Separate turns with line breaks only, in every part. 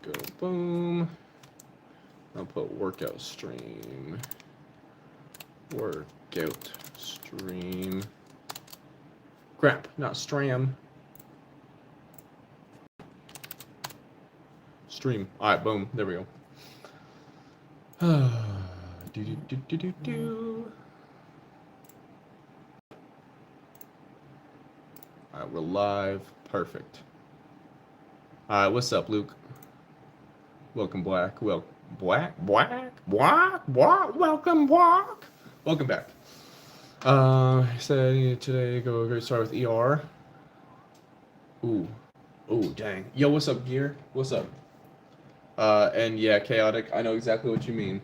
go boom. I'll put workout stream. Workout stream. Crap, not stram. Stream. Alright, boom. There we go. Do. Alright, we're live. Perfect. Alright, what's up, Luke? Welcome, Black. Welcome, Black? Welcome, Black. Welcome back. He said today go a great start with ER. Ooh, dang. Yo, what's up, Gear? What's up? And yeah, chaotic. I know exactly what you mean.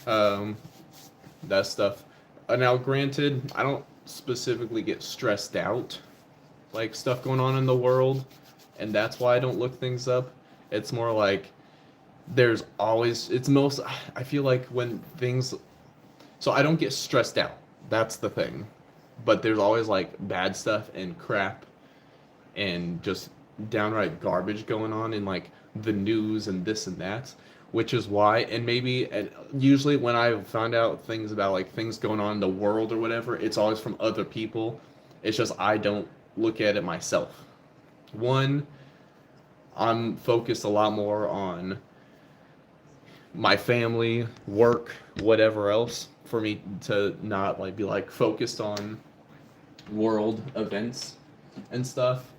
That stuff. Now, granted, I don't specifically get stressed out, like stuff going on in the world, and that's why I don't look things up. It's more like there's always. It's most. I feel like when things. So I don't get stressed out. That's the thing. But there's always like bad stuff and crap and just downright garbage going on in like the news and this and that, which is why. And maybe and usually when I found out things about like things going on in the world or whatever, it's always from other people. It's just I don't look at it myself. One, I'm focused a lot more on my family, work, whatever else, for me to not like be like focused on world events and stuff.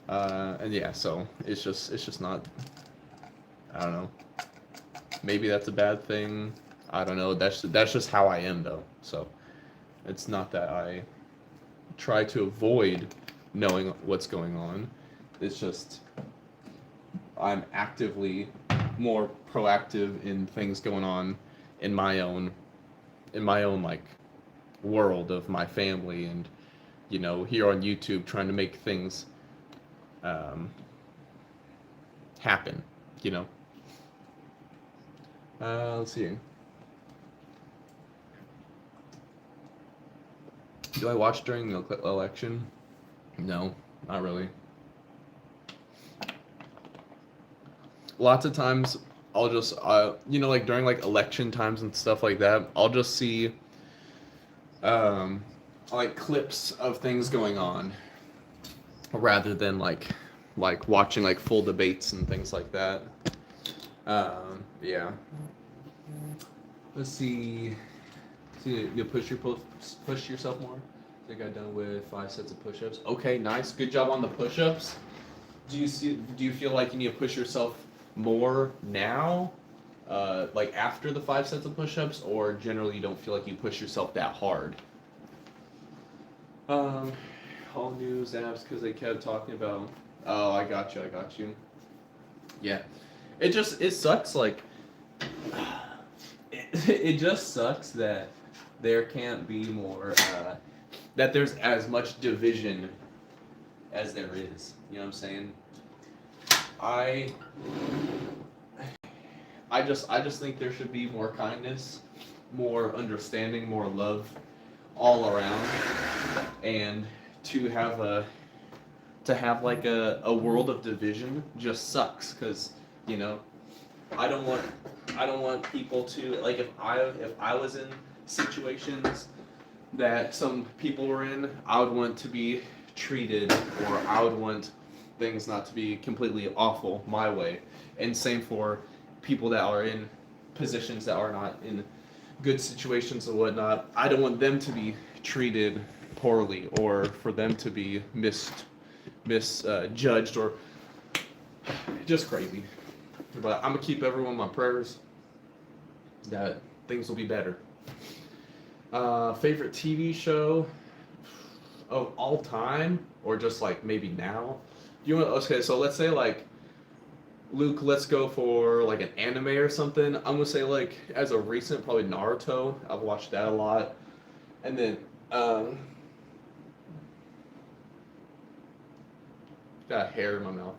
And yeah, so it's just not. I don't know. Maybe that's a bad thing. I don't know. That's just how I am though. So it's not that I try to avoid knowing what's going on. It's just I'm actively more proactive in things going on in my own like world of my family, and here on YouTube trying to make things happen, let's see. Do I watch during the election? No, not really. Lots of times I'll just like during like election times and stuff like that, I'll just see like clips of things going on rather than like watching like full debates and things like that. Yeah. Let's see. You push yourself more. I think I done with 5 sets of push-ups. Okay, nice. Good job on the push-ups. Do you feel like you need to push yourself more now, like after the 5 sets of push-ups, or generally you don't feel like you push yourself that hard? All news apps because they kept talking about. Oh, I got you. Yeah, it sucks. Like, it just sucks that there can't be more. That there's as much division as there is. You know what I'm saying? I just think there should be more kindness, more understanding, more love all around, and to have like a world of division just sucks, because I don't want people to, like, if I was in situations that some people were in, I would want to be treated, or I would want things not to be completely awful my way. And same for people that are in positions that are not in good situations and whatnot. I don't want them to be treated poorly, or for them to be misjudged, or just crazy. But I'm gonna keep everyone in my prayers that things will be better. Favorite TV show of all time, or just like maybe now? Okay, so let's say like Luke, let's go for like an anime or something. I'm gonna say like as a recent, probably Naruto. I've watched that a lot, and then got hair in my mouth.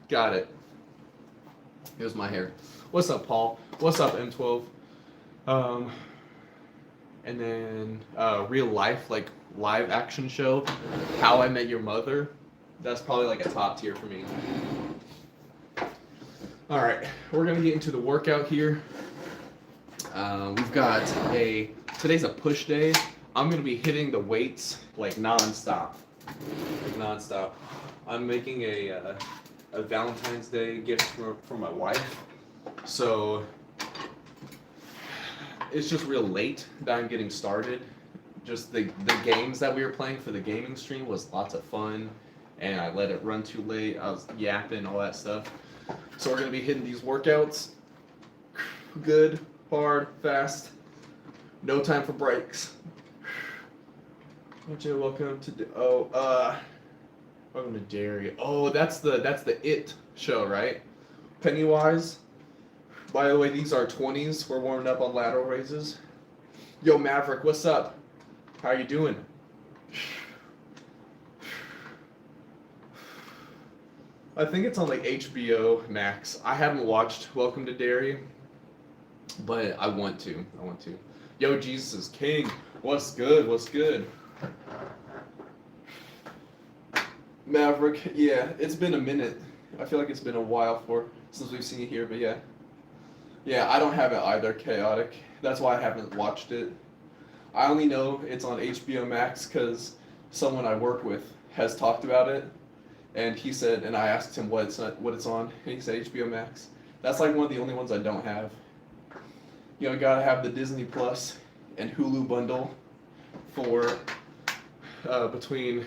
Got it. Here's my hair. What's up, Paul? What's up, M12? and then real life, like live action show, How I Met Your Mother. That's probably like a top tier for me. All right, we're gonna get into the workout here. We've got today's a push day. I'm gonna be hitting the weights like nonstop. I'm making a Valentine's Day gift for my wife, so it's just real late that I'm getting started. Just the games that we were playing for the gaming stream was lots of fun, and I let it run too late. I was yapping, all that stuff. So we're gonna be hitting these workouts. Good, hard, fast. No time for breaks. Welcome to welcome to Derry. Oh, that's the It show, right? Pennywise. By the way, these are 20s. We're warming up on lateral raises. Yo, Maverick, what's up? How you doing? I think it's on like HBO Max. I haven't watched Welcome to Derry, but I want to. Yo, Jesus is King. What's good? What's good? Maverick, yeah, it's been a minute. I feel like it's been a while since we've seen it here, but yeah. Yeah, I don't have it either, Chaotic. That's why I haven't watched it. I only know it's on HBO Max because someone I work with has talked about it, and he said, and I asked him what it's on, and he said HBO Max. That's like one of the only ones I don't have. You know, gotta have the Disney Plus and Hulu bundle for between.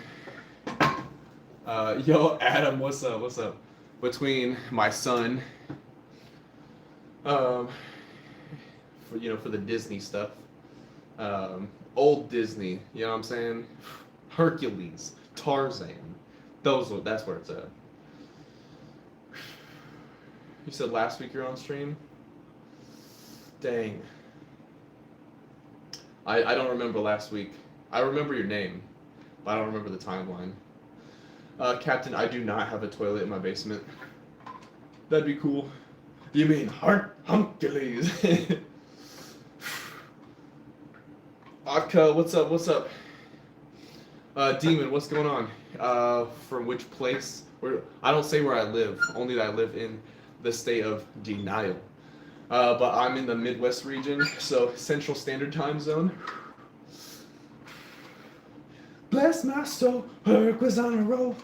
Yo, Adam, what's up? Between my son, for the Disney stuff, old Disney, you know what I'm saying? Hercules, Tarzan, that's where it's at. You said last week you're on stream? Dang. I don't remember last week. I remember your name, but I don't remember the timeline. Captain, I do not have a toilet in my basement. That'd be cool. You mean Hercules? Akka, what's up? Demon, what's going on? From which place? I don't say where I live, only that I live in the state of denial. But I'm in the Midwest region, so Central Standard Time Zone. Bless my soul, Herc was on a roll.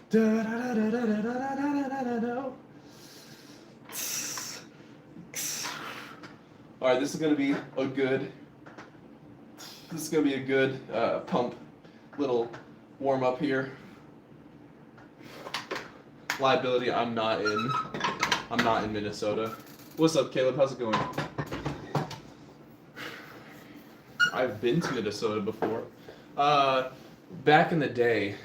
All right, this is gonna be a good pump, little warm up here. Liability, I'm not in Minnesota. What's up, Caleb? How's it going? I've been to Minnesota before. Back in the day,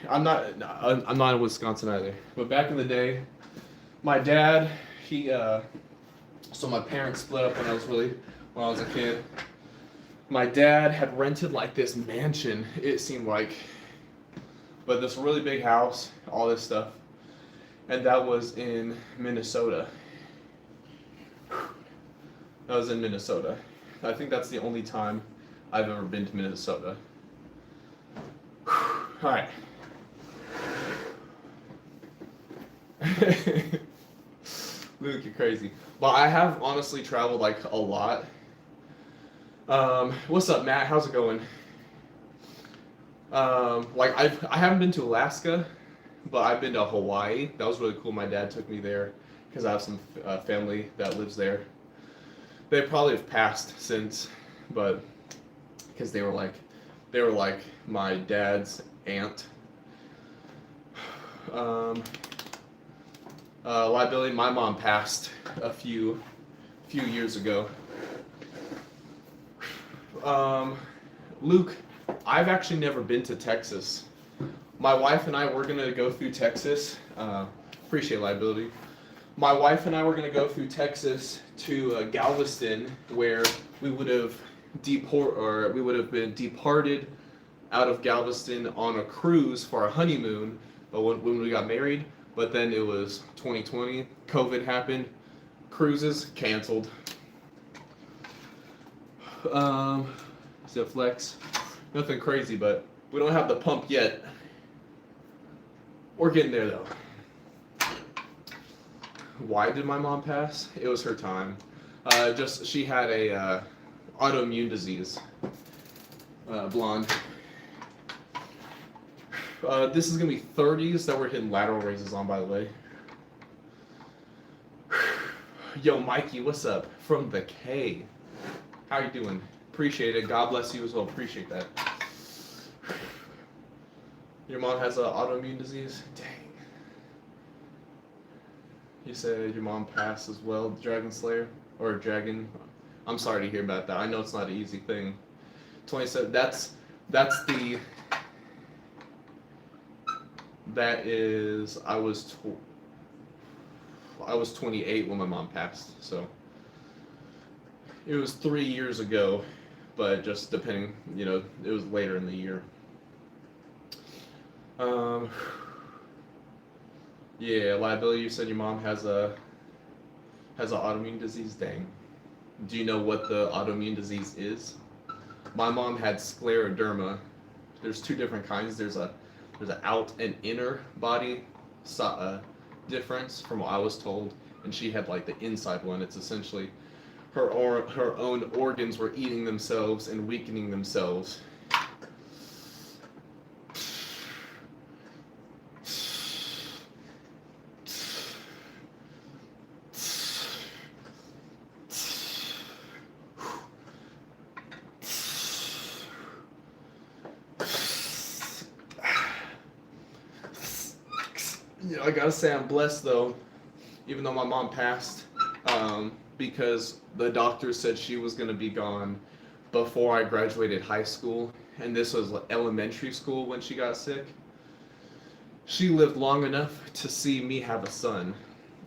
I'm not in Wisconsin either. But back in the day, my dad, so my parents split up when I was a kid. My dad had rented like this mansion, it seemed like, but this really big house, all this stuff, and that was in Minnesota. That was in Minnesota. I think that's the only time I've ever been to Minnesota. All right. Luke, you're crazy. But I have honestly traveled like a lot. What's up, Matt? How's it going? I haven't been to Alaska, but I've been to Hawaii. That was really cool. My dad took me there because I have some family that lives there. They probably have passed since, but because they were like my dad's aunt. Liability, my mom passed a few years ago. Luke, I've actually never been to Texas. My wife and I were gonna go through Texas. Appreciate liability. My wife and I were gonna go through Texas to Galveston, where we would have been departed out of Galveston on a cruise for our honeymoon. But when we got married, but then it was 2020, COVID happened, cruises canceled. So flex, nothing crazy, but we don't have the pump yet. We're getting there though. Why did my mom pass? It was her time. Just she had a autoimmune disease. Blonde. This is gonna be 30s that we're hitting lateral raises on, by the way. Yo, Mikey, what's up? From the K. How you doing? Appreciate it. God bless you as well. Appreciate that. Your mom has an autoimmune disease? Dang. You said your mom passed as well, Dragon Slayer? Or Dragon? I'm sorry to hear about that. I know it's not an easy thing. 27, that is, I was 28 when my mom passed, so it was 3 years ago, but just depending, it was later in the year. Yeah, liability. You said your mom has an autoimmune disease. Dang. Do you know what the autoimmune disease is? My mom had scleroderma. There's two different kinds. There's an out and inner body difference from what I was told, and she had like the inside one. It's essentially her own organs were eating themselves and weakening themselves. I gotta say I'm blessed though, even though my mom passed, because the doctor said she was gonna be gone before I graduated high school, and this was elementary school when she got sick. She lived long enough to see me have a son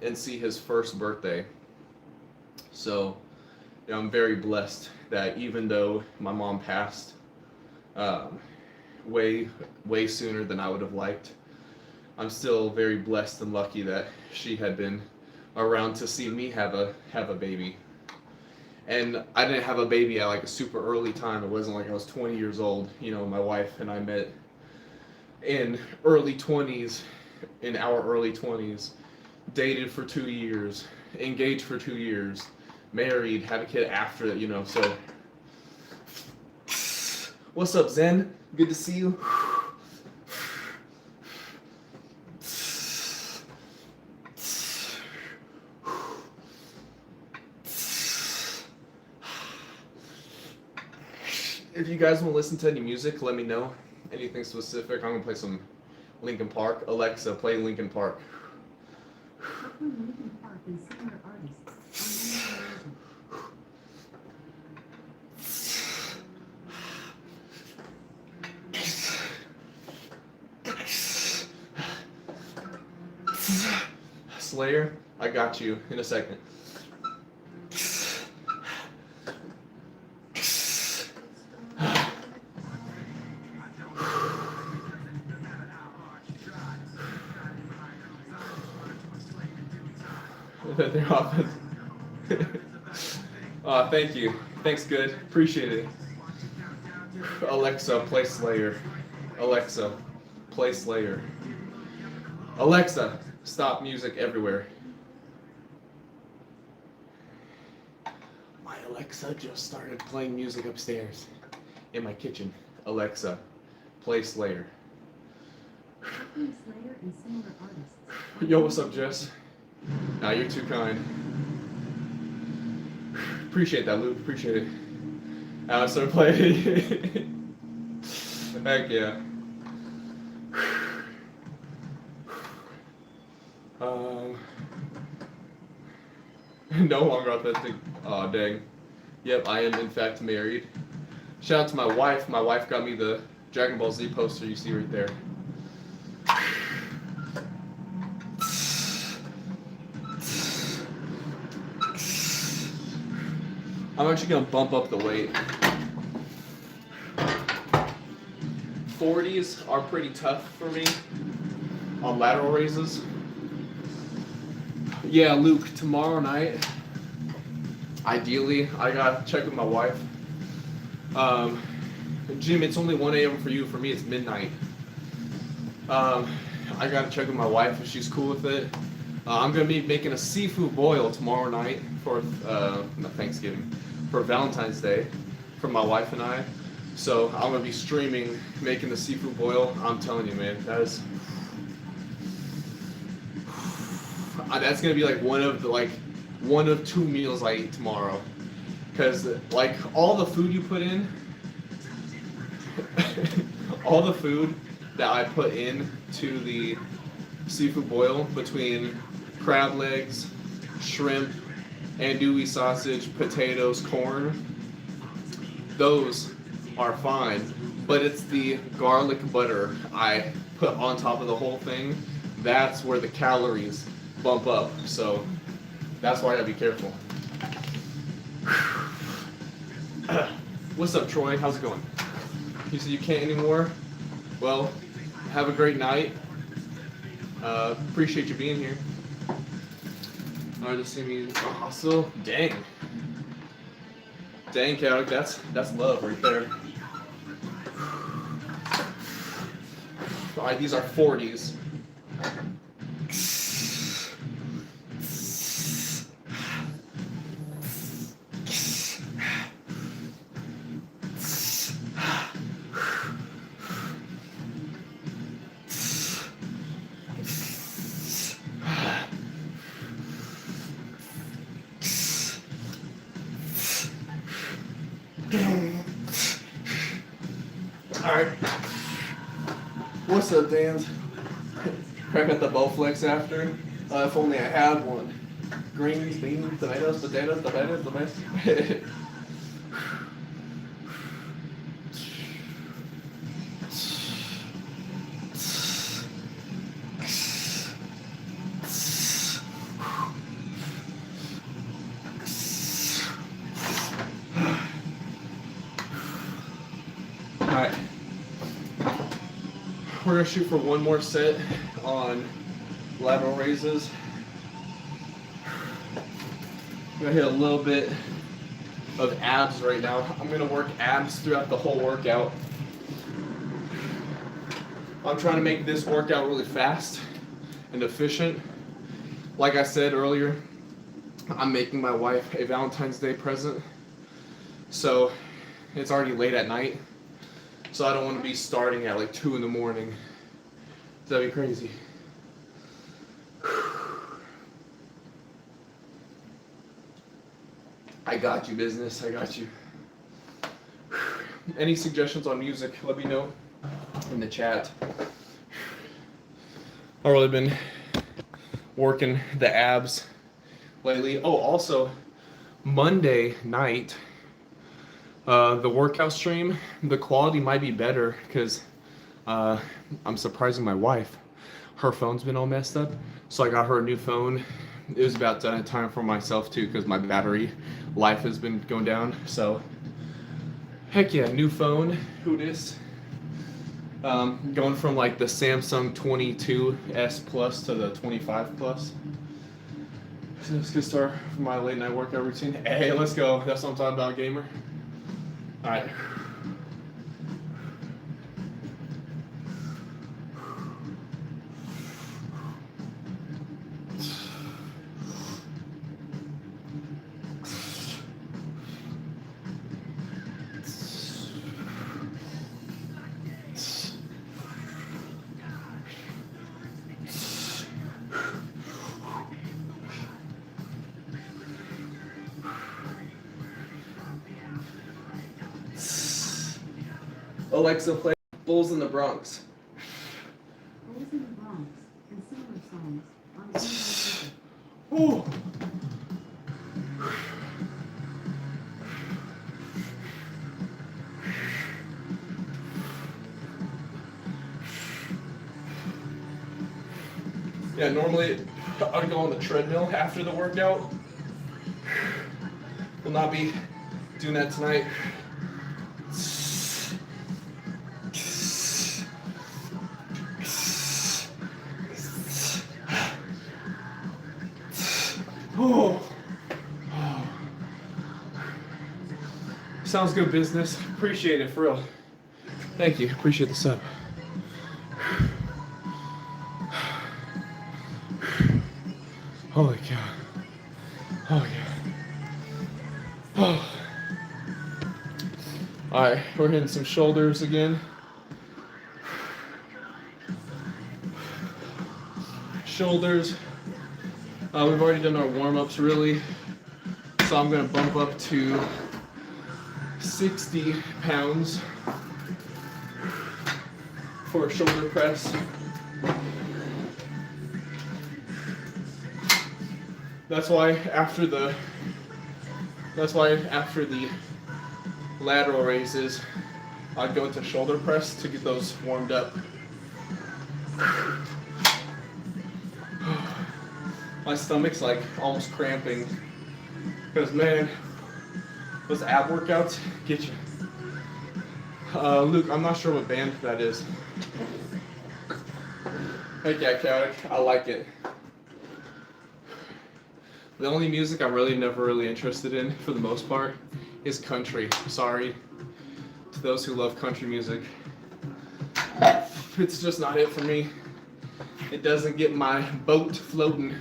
and see his first birthday. So, I'm very blessed that even though my mom passed way sooner than I would have liked, I'm still very blessed and lucky that she had been around to see me have a baby. And I didn't have a baby at like a super early time. It wasn't like I was 20 years old. My wife and I met in early 20s, in our early 20s, dated for 2 years, engaged for 2 years, married, had a kid after that, so. What's up, Zen? Good to see you. If you guys want to listen to any music, let me know. Anything specific, I'm going to play some Linkin Park. Alexa, play Linkin Park.
Linkin Park and similar artists on
Slayer, I got you in a second. They're off. Thank you. Thanks, good. Appreciate it. Alexa, play Slayer. Alexa, play Slayer. Alexa, stop music everywhere. My Alexa just started playing music upstairs in my kitchen. Alexa, play Slayer.
Slayer and similar artists.
Yo, what's up, Jess? Nah, you're too kind. Appreciate that, Luke. Appreciate it. I started playing. Heck yeah. No longer authentic. Aw, dang. Yep, I am in fact married. Shout out to my wife. My wife got me the Dragon Ball Z poster you see right there. I'm actually gonna bump up the weight. 40s are pretty tough for me on lateral raises. Yeah, Luke, tomorrow night, ideally, I gotta check with my wife. Jim, it's only 1 a.m. for you. For me, it's midnight. I gotta check with my wife if she's cool with it. I'm gonna be making a seafood boil tomorrow night for not Thanksgiving, for Valentine's Day, for my wife and I. So I'm gonna be streaming making the seafood boil. I'm telling you, man, that's gonna be like one of 2 meals I eat tomorrow. Cause like all the food you put in, all the food that I put in to the seafood boil between crab legs, shrimp, andouille sausage, potatoes, corn, those are fine. But it's the garlic butter I put on top of the whole thing. That's where the calories bump up. So that's why I gotta be careful. What's up, Troy? How's it going? You said you can't anymore? Well, have a great night. Appreciate you being here. Alright, just see me hustle. Dang. Dang, Chaotic, that's love right there. Alright, these are 40s. Alright. What's up, Dan? Crack at the Bowflex after. If only I had one. Greens, beans, tomatoes, potatoes, the best. Alright. We're gonna shoot for one more set on lateral raises. I'm gonna hit a little bit of abs right now. I'm gonna work abs throughout the whole workout. I'm trying to make this workout really fast and efficient. Like I said earlier, I'm making my wife a Valentine's Day present. So it's already late at night. So I don't want to be starting at like 2 in the morning. That'd be crazy. I got you, business. I got you. Any suggestions on music, let me know in the chat. I've really been working the abs lately. Oh, also, Monday night, the workout stream, the quality might be better because I'm surprising my wife. Her phone's been all messed up, so I got her a new phone. It was about time for myself too because my battery life has been going down. So, heck yeah, new phone. Who dis? Going from like the Samsung 22s Plus to the 25 Plus. So let's get started for my late night workout routine. Hey, let's go. That's what I'm talking about, gamer. All right. Alexa, play Bulls in the Bronx.
Bulls in the Bronx and similar songs on Internet Music.
Ooh. Yeah, normally I would go on the treadmill after the workout. Will not be doing that tonight. Oh. Sounds good business. Appreciate it for real. Thank you. Appreciate the sub. Holy cow. Oh yeah. Oh. Alright, we're hitting some shoulders again. Shoulders. We've already done our warm-ups really. So I'm gonna bump up to 60 pounds for a shoulder press. That's why after the lateral raises, I'd go into shoulder press to get those warmed up. My stomach's like almost cramping because man, those ab workouts get you. Luke, I'm not sure what band that is. Heck yeah, Chaotic, I like it. The only music I'm really never really interested in, for the most part, is country. Sorry to those who love country music. It's just not it for me. It doesn't get my boat floating.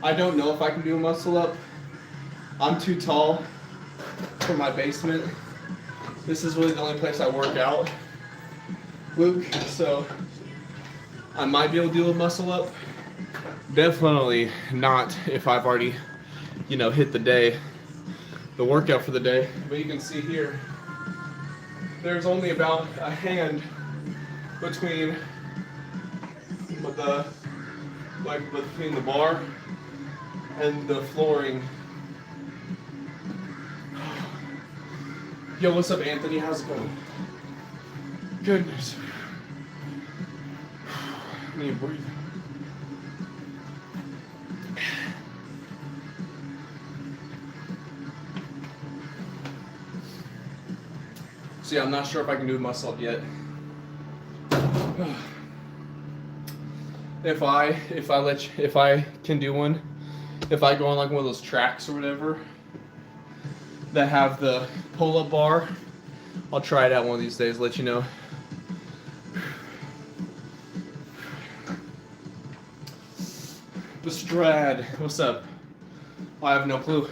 I don't know if I can do a muscle up. I'm too tall for my basement. This is really the only place I work out, Luke, so I might be able to do a muscle up. Definitely not if I've already, hit the workout for the day. But you can see here, there's only about a hand between between the bar and the flooring. Yo, what's up, Anthony? How's it going? Goodness. I need to breathe. See, I'm not sure if I can do a muscle up yet. If I can do one, if I go on like one of those tracks or whatever that have the pull-up bar, I'll try it out one of these days, let you know. Bestrad, what's up? I have no clue.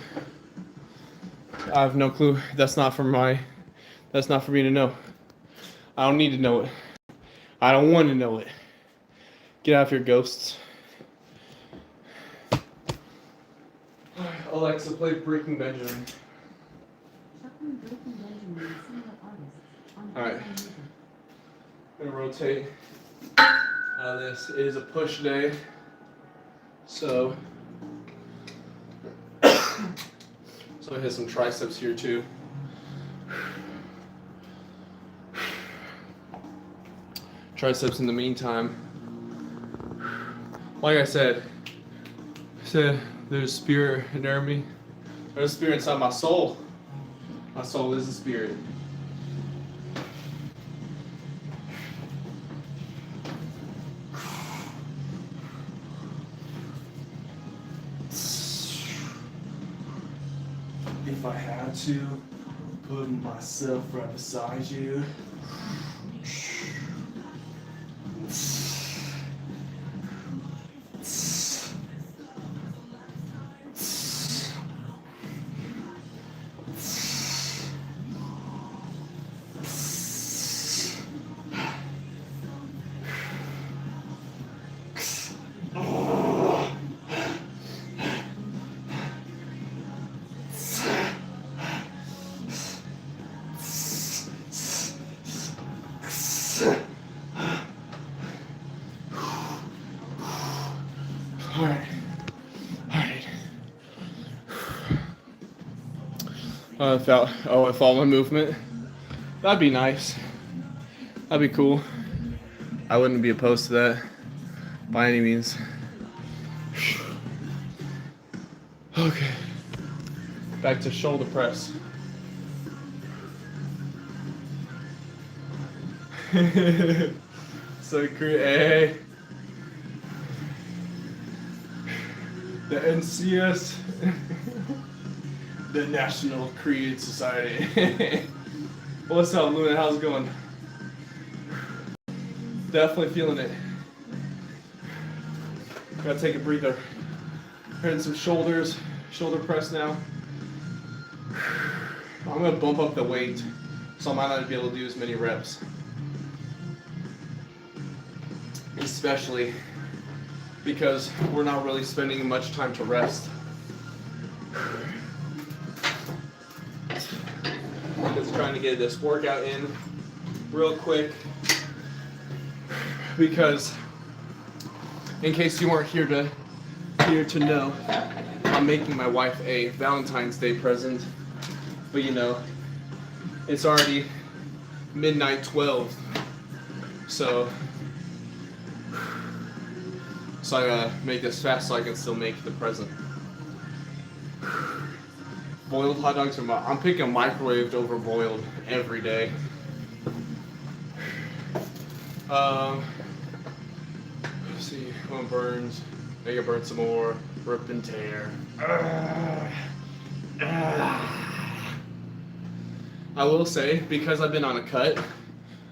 That's not for me to know. I don't need to know it. I don't want to know it. Get out of here, ghosts. Alexa, play Breaking Benjamin.
Shuffling Breaking Benjamin and single artists on
All right.
Amazon Music.
I'm gonna rotate this. It is a push day, so I hit some triceps here too. Triceps in the meantime. Like I said, there's a spirit in me. There's a spirit inside my soul. My soul is a spirit. If I had to put myself right beside you. Alright. Alright. I follow my movement. That'd be nice. That'd be cool. I wouldn't be opposed to that by any means. Okay. Back to shoulder press. So hey. The NCS, the National Creed Society. What's up, Luna? How's it going? Definitely feeling it. Gotta take a breather. Hitting some shoulders, shoulder press now. I'm gonna bump up the weight, so I might not be able to do as many reps. Especially because we're not really spending much time to rest. Just trying to get this workout in real quick, because in case you weren't here to know, I'm making my wife a Valentine's Day present, but you know, it's already midnight 12, so I gotta make this fast so I can still make the present. Boiled hot dogs I'm picking microwaved over boiled every day. Let's see, one burns, make it burn some more, rip and tear. I will say, because I've been on a cut,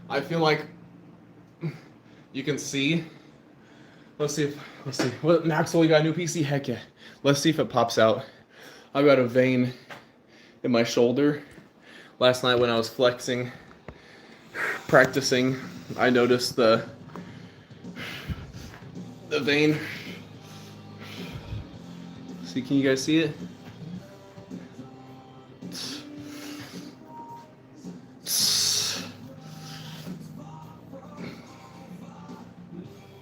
I feel like you can see. Let's see. What, Maxwell, you got a new PC? Heck yeah. Let's see if it pops out. I've got a vein in my shoulder. Last night when I was flexing, practicing, I noticed the vein. See, can you guys see it?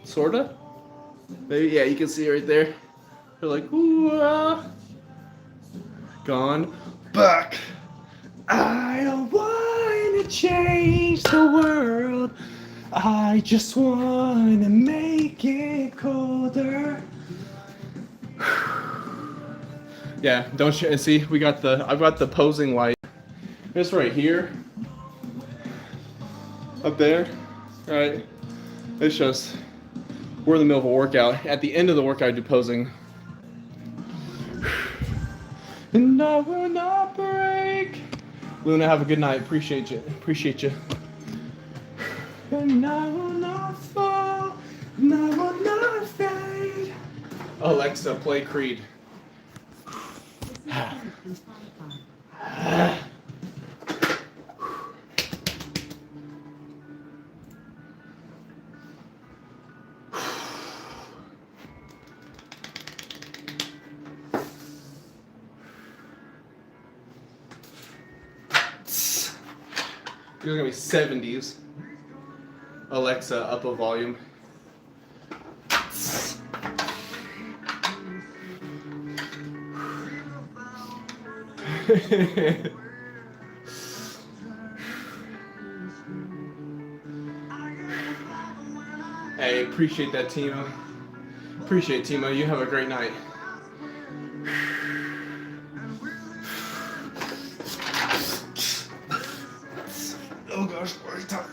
Sorta? Maybe, yeah, you can see it right there. They're like, ooh, gone. Back. I don't want to change the world. I just want to make it colder. Yeah, don't you see? I've got the posing light. It's right here. Up there. Right. It's just, we're in the middle of a workout. At the end of the workout, I do posing. And I will not break. Luna, have a good night. Appreciate you. And I will not fall. And I will not fade. Alexa, play Creed.
This is from Spotify.
These are gonna be 70s. Alexa, up a volume. Hey, appreciate that, Timo. Appreciate it, Timo. You have a great night. Oh gosh, I'm tired.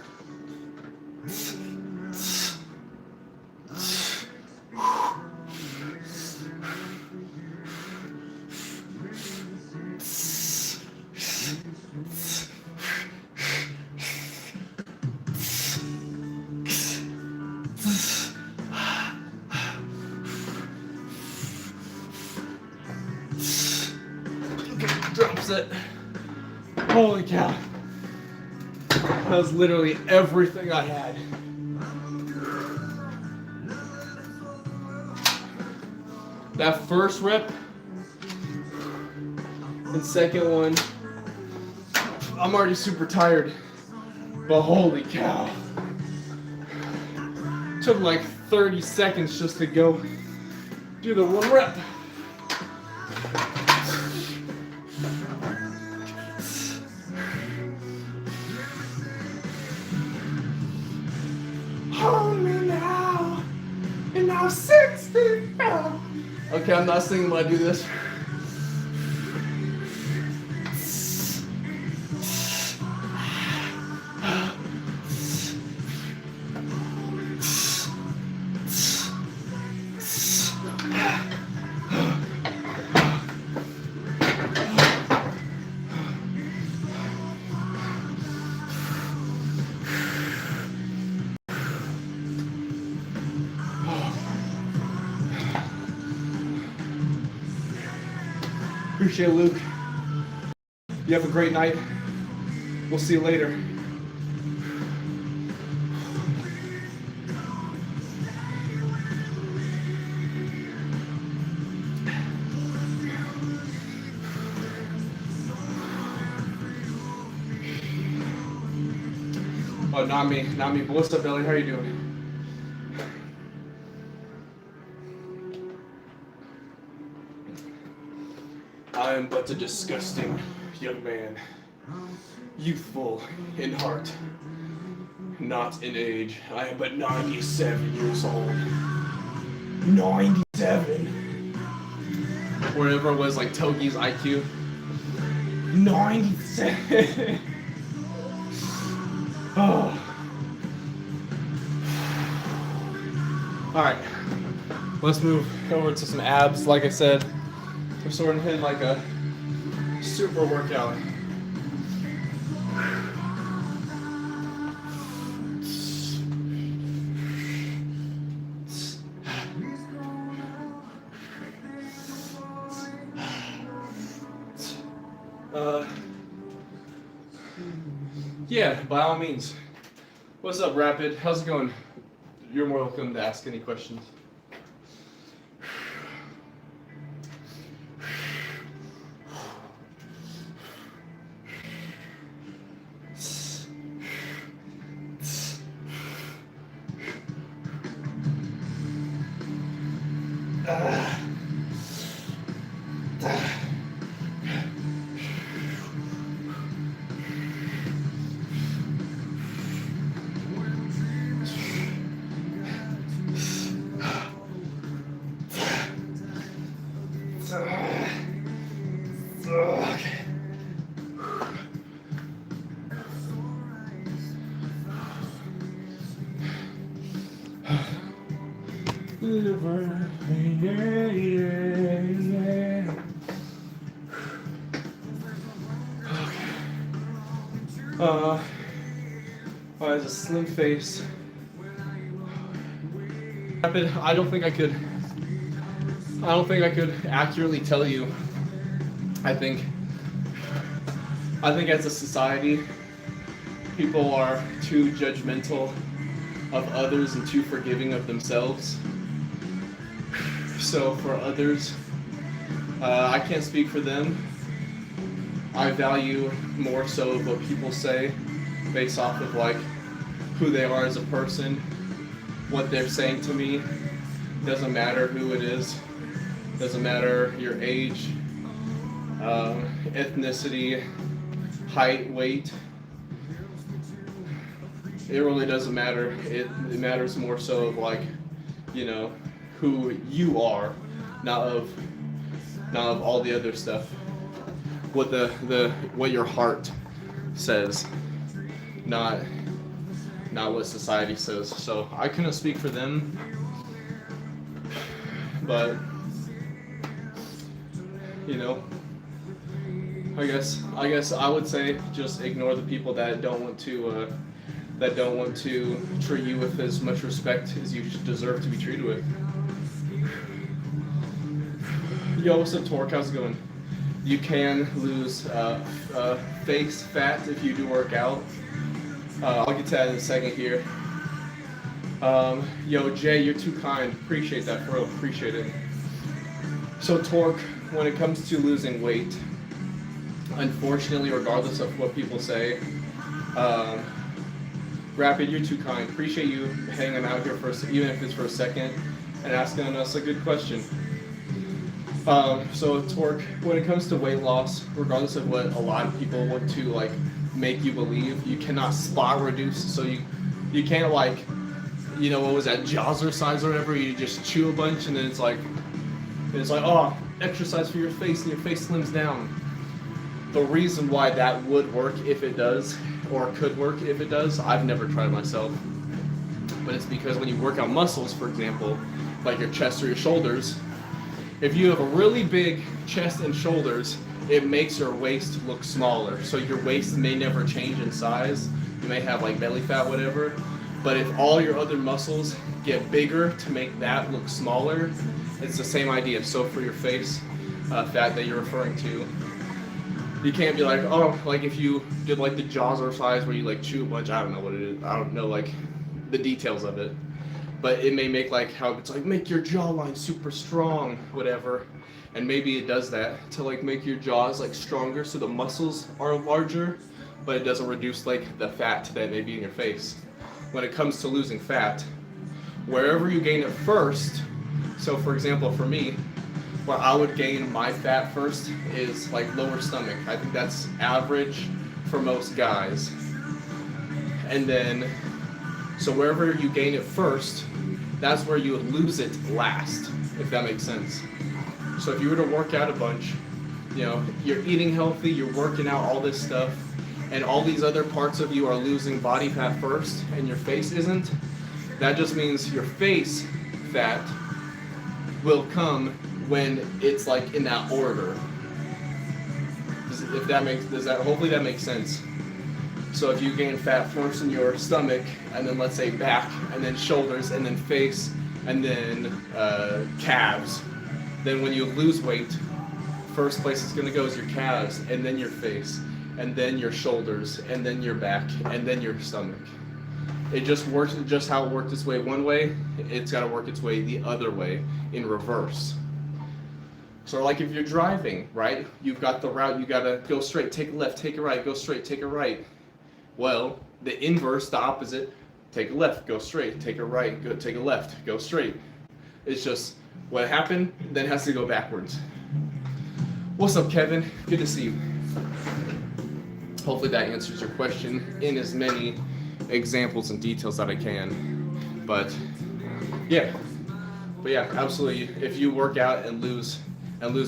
Okay, drum set. Holy cow. That was literally everything I had. That first rep and second one, I'm already super tired, but holy cow. Took like 30 seconds just to go Do the 1 rep. Hold me now, and I'm 64. Okay, I'm not singing when I do this. Appreciate it, Luke. You have a great night. We'll see you later. Oh, not me. But what's up, Ellie? How are you doing? I am but a disgusting young man, youthful in heart, not in age. I am but 97 years old. 97! Wherever it was like Togi's IQ. 97! Oh. Alright, let's move over to some abs. Like I said, we're sort of hitting like a super workout. Yeah, by all means. What's up, Rapid? How's it going? You're more welcome to ask any questions. Has a slim face. I don't think I could accurately tell you. I think as a society, people are too judgmental of others and too forgiving of themselves. So for others, I can't speak for them. I value more so of what people say based off of like who they are as a person, what they're saying to me. Doesn't matter who it is, doesn't matter your age, ethnicity, height, weight. It really doesn't matter. It matters more so of like, you know, who you are, not of all the other stuff. What what your heart says, not what society says. So I couldn't speak for them, but you know, I guess I would say just ignore the people that don't want to treat you with as much respect as you deserve to be treated with. Yo, what's up, Torque? How's it going? You can lose face fat if you do work out. I'll get to that in a second here. Yo, Jay, you're too kind. Appreciate that, bro. Appreciate it. So, Torque, when it comes to losing weight, unfortunately, regardless of what people say, Rapid, you're too kind. Appreciate you hanging out here even if it's for a second, and asking us a good question. So to work when it comes to weight loss, regardless of what a lot of people want to like make you believe, you cannot spot reduce. So you can't like, you know, what was that, Jazzercise or whatever? You just chew a bunch and then it's like oh, exercise for your face and your face slims down. The reason why that would work if it does, or could work if it does, I've never tried it myself, but it's because when you work out muscles, for example, like your chest or your shoulders, if you have a really big chest and shoulders, it makes your waist look smaller. So your waist may never change in size. You may have like belly fat, whatever. But if all your other muscles get bigger to make that look smaller, it's the same idea. So for your face fat that you're referring to, you can't be like, oh, like if you did like the Jazzercise where you like chew a bunch, I don't know what it is. I don't know like the details of it. But it may make like how it's like make your jawline super strong, whatever. And maybe it does that to like make your jaws like stronger so the muscles are larger, but it doesn't reduce like the fat that may be in your face. When it comes to losing fat, wherever you gain it first, so for example for me, where I would gain my fat first is like lower stomach. I think that's average for most guys. And then, so wherever you gain it first, that's where you would lose it last, if that makes sense. So if you were to work out a bunch, you know, you're eating healthy, you're working out all this stuff, and all these other parts of you are losing body fat first, and your face isn't, that just means your face fat will come when it's like in that order. Hopefully that makes sense. So if you gain fat first in your stomach, and then let's say back, and then shoulders, and then face, and then calves, then when you lose weight, first place it's gonna go is your calves, and then your face, and then your shoulders, and then your back, and then your stomach. It just works, just how it worked its way one way, it's gotta work its way the other way in reverse. So like if you're driving, right, you've got the route, you gotta go straight, take a left, take a right, go straight, take a right. Well, the inverse, the opposite, take a left, go straight, take a right, go take a left, go straight. It's just what happened, then has to go backwards. What's up, Kevin? Good to see you. Hopefully that answers your question in as many examples and details that I can. But yeah, absolutely. If you work out and lose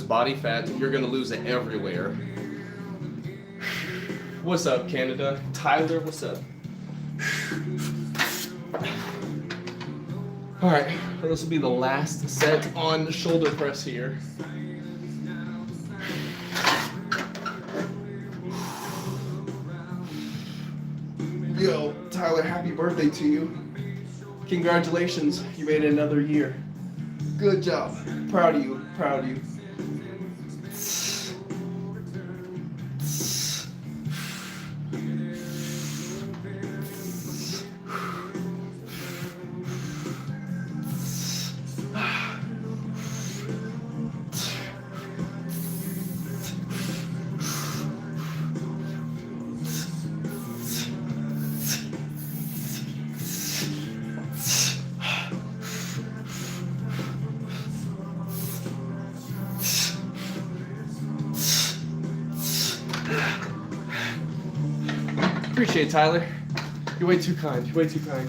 body fat, you're gonna lose it everywhere. What's up, Canada? Tyler, what's up? All right, this will be the last set on shoulder press here. Yo, Tyler, happy birthday to you. Congratulations, you made it another year. Good job. Proud of you, proud of you. Appreciate it, Tyler. You're way too kind. You're way too kind.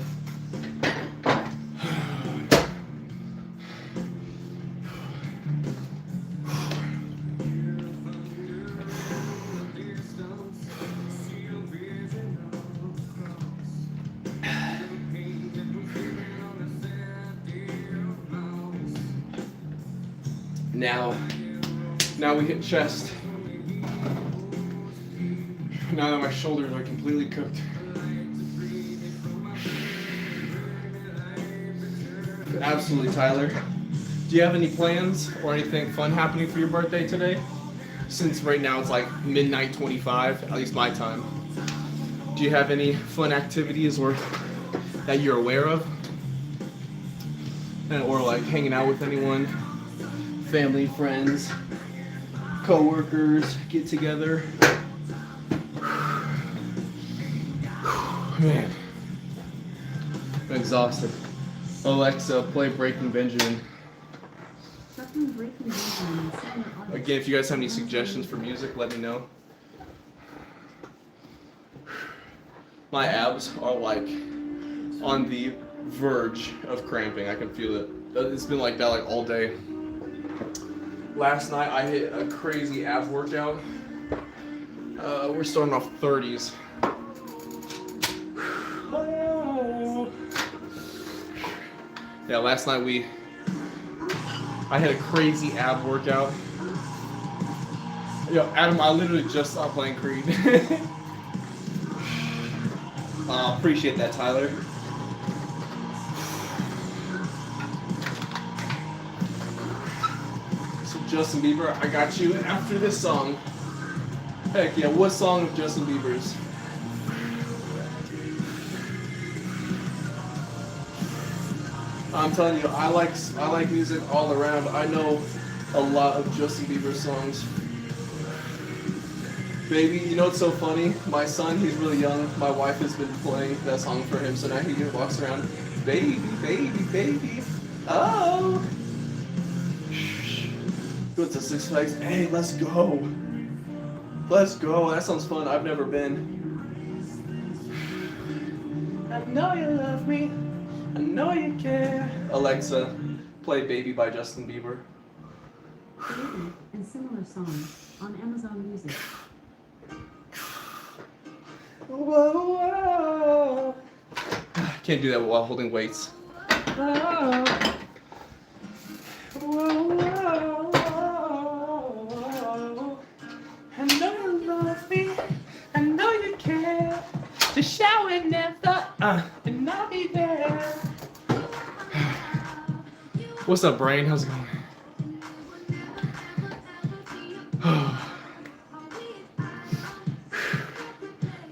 Now we hit chest. Now that my shoulders are completely cooked. Absolutely, Tyler. Do you have any plans or anything fun happening for your birthday today? Since right now it's like midnight 25, at least my time. Do you have any fun activities or that you're aware of? Or like hanging out with anyone? Family, friends, co-workers, get together? Man, I'm exhausted. Alexa, play Breaking Benjamin.
Shuffling breaking rhythm and similar artists.
Again, if you guys have any suggestions for music, let me know. My abs are like on the verge of cramping. I can feel it. It's been like that like all day. Last night I hit a crazy abs workout. We're starting off 30s. Yeah, last night I had a crazy ab workout. Yo, Adam, I literally just stopped playing Creed. Appreciate that, Tyler. So Justin Bieber, I got you after this song. Heck yeah, what song of Justin Bieber's? I'm telling you, I like music all around. I know a lot of Justin Bieber songs. Baby, you know what's so funny? My son, he's really young. My wife has been playing that song for him, so now he walks around, baby, baby, baby. Oh. Go to Six Flags. Hey, let's go. Let's go. That sounds fun. I've never been. I know you love me. I know you care. Alexa, play Baby by Justin Bieber.
Baby and similar songs on Amazon Music.
Whoa, whoa. Can't do that while holding weights. Whoa, whoa, whoa, whoa. I know you love me. I know you care. Just shout it never, and I'll be there. What's up, brain? How's it going?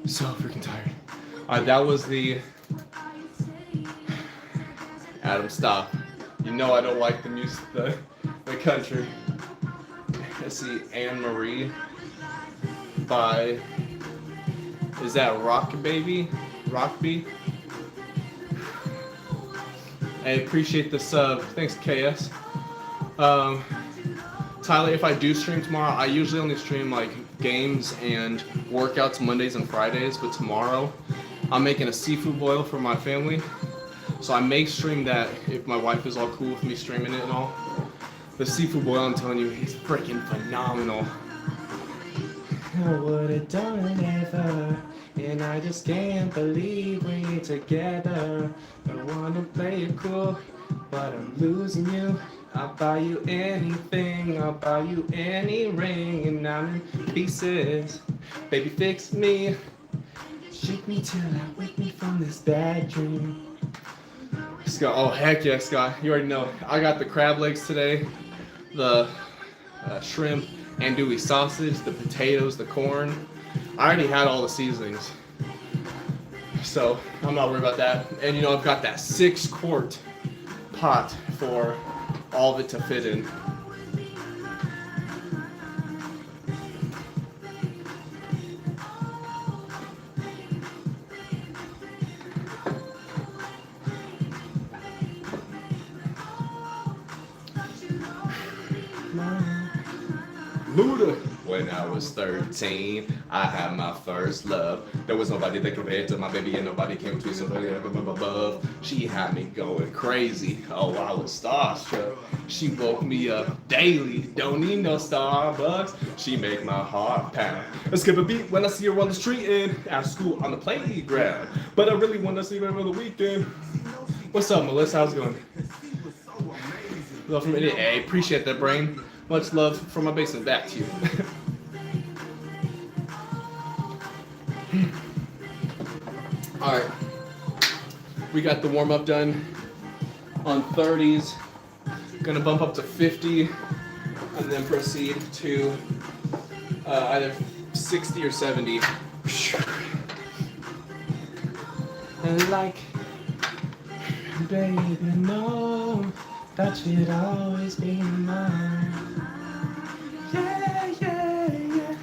So freaking tired. Alright, that was the Adam, stop. You know I don't like the music, the country. Let's see, Anne Marie by, is that Rock Baby? Rockby? I appreciate the sub. Thanks, KS. Tyler, if I do stream tomorrow, I usually only stream like games and workouts Mondays and Fridays, but tomorrow I'm making a seafood boil for my family. So I may stream that if my wife is all cool with me streaming it and all. The seafood boil, I'm telling you, is freaking phenomenal. I would've done it ever, and I just can't believe we're together. I wanna play it cool, but I'm losing you. I'll buy you anything, I'll buy you any ring, and I'm in pieces. Baby, fix me, shake me till I wake me from this bad dream. Scott, oh heck yeah, Scott, you already know. I got the crab legs today, the shrimp, andouille sausage, the potatoes, the corn. I already had all the seasonings, so I'm not worried about that. And you know, I've got that 6-quart pot for all of it to fit in. Luda. When I was 13, I had my first love. There was nobody that compared to my baby, and nobody came between somebody up above. She had me going crazy. Oh, I was starstruck. She woke me up daily. Don't need no Starbucks. She make my heart pound. I skip a beat when I see her on the street and after school on the playground. But I really want to see her over the weekend. What's up, Melissa? How's it going? Love from India. Hey, appreciate that, brain. Much love from my basement back to you. Alright. We got the warm up done on 30s. Gonna bump up to 50 and then proceed to either 60 or 70. And like, baby, no, that should always be mine. Yeah, yeah, yeah.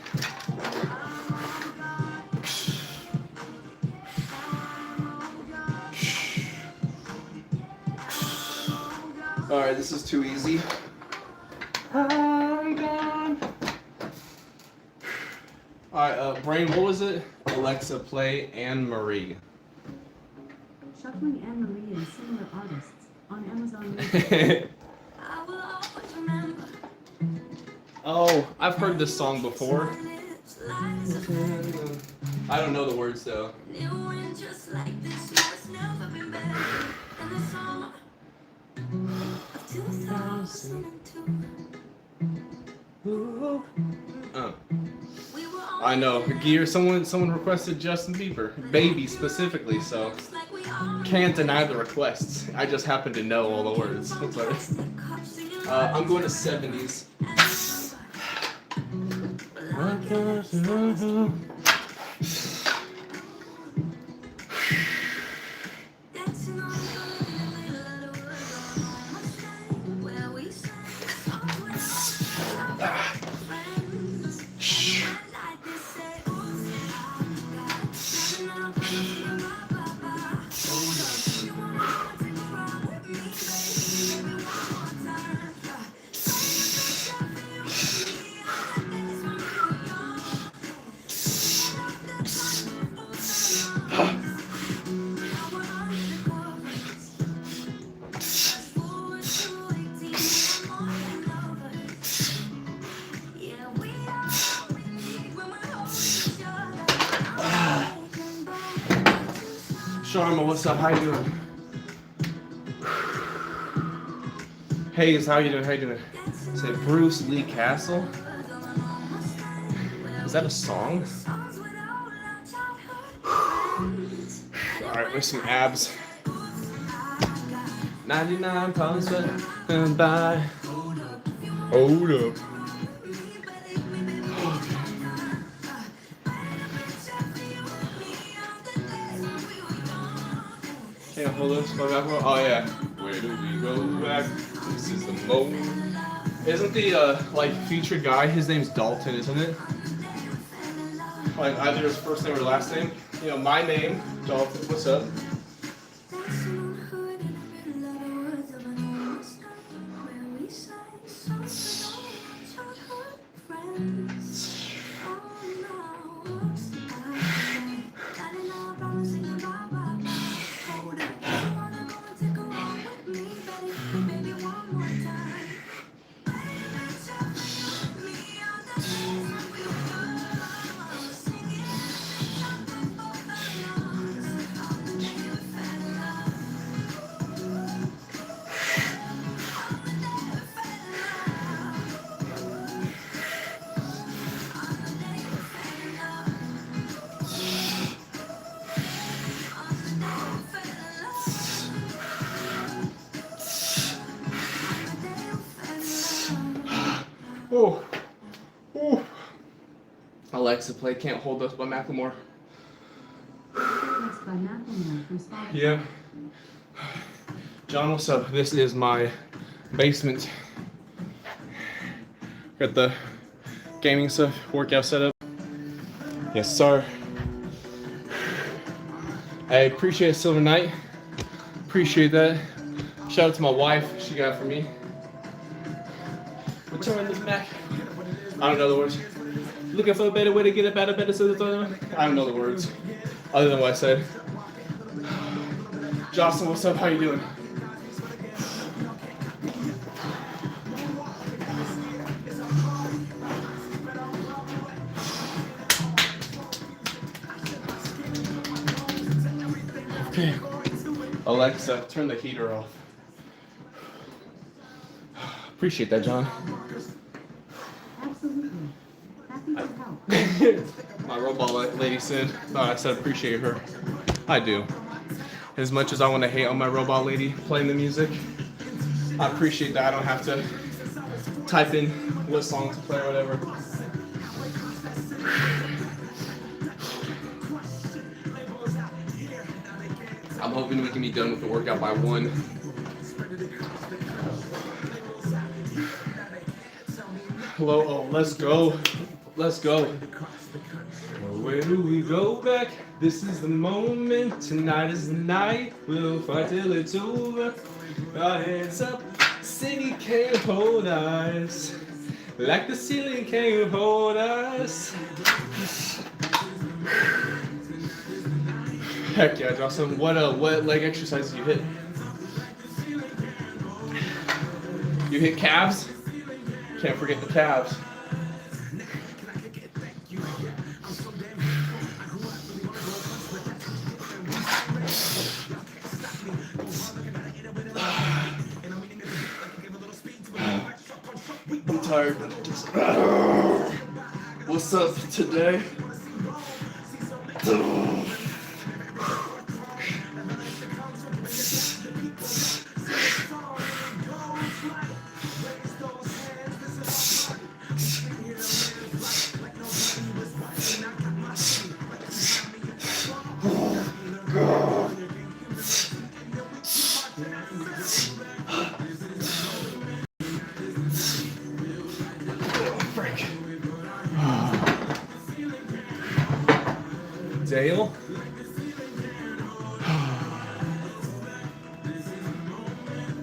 Alright, this is too easy. I'm gone. Alright, Brain, what was it? Alexa, play Anne Marie.
Shuffling Anne Marie and similar artists on Amazon Music.
Oh, I've heard this song before. I don't know the words though. I know. Gear. Someone requested Justin Bieber, Baby specifically, so can't deny the requests. I just happen to know all the words. I'm sorry. I'm going to 70s. Sharma, what's up? How you doing? Hayes, how you doing? How you doing? Say Bruce Lee Castle. Is that a song? Alright, with some abs. 99 pounds and by. Hold up. Can't hold us back. Oh yeah. Where do we go back? This is the moment. Isn't the like featured guy? His name's Dalton, isn't it? Like either his first name or last name. You know, my name, Dalton. What's up? Oh, oh. Alexa, play "Can't Hold Us" by Macklemore.
That's by Macklemore from Spotify.
Yeah. John, what's up? This is my basement. Got the gaming stuff, workout setup. Yes, sir. I appreciate Silver Knight. Appreciate that. Shout out to my wife. She got it for me. Return this Mac. I don't know the words. Looking for a better way to get up out of bed. I don't know the words. Other than what I said. Jocelyn, what's up? How you doing? Okay. Alexa, turn the heater off. Appreciate that, John.
Absolutely. Happy to help.
My robot lady said, I said appreciate her. I do. As much as I want to hate on my robot lady playing the music, I appreciate that I don't have to type in what song to play or whatever. I'm hoping we can be done with the workout by 1. Hello, oh, let's go. Let's go. Where do we go back? This is the moment. Tonight is the night. We'll fight till it's over. Our hands up. city can't hold us. Like the ceiling can't hold us. Heck yeah, Jocelyn. What leg exercises you hit? You hit calves? Can't forget the calves. I'm tired. What's up today? Dale?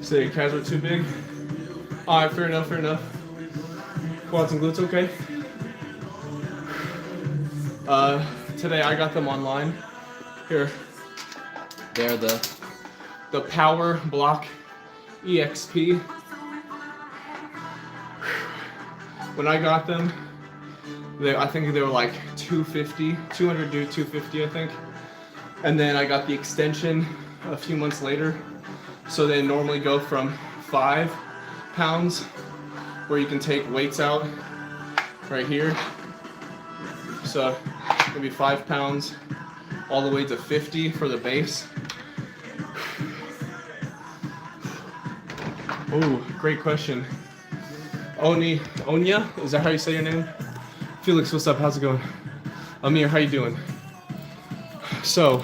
Say your calves are too big? Alright, fair enough, fair enough. Quads and glutes, okay? Today I got them online. Here. They're the Power Block EXP. When I got them, I think they were like $250, 200 to 250, I think. And then I got the extension a few months later. So they normally go from 5 pounds, where you can take weights out right here. So maybe 5 pounds all the way to 50 for the base. Oh, great question. Onya, is that how you say your name? Felix, what's up? How's it going? Amir, how you doing? So,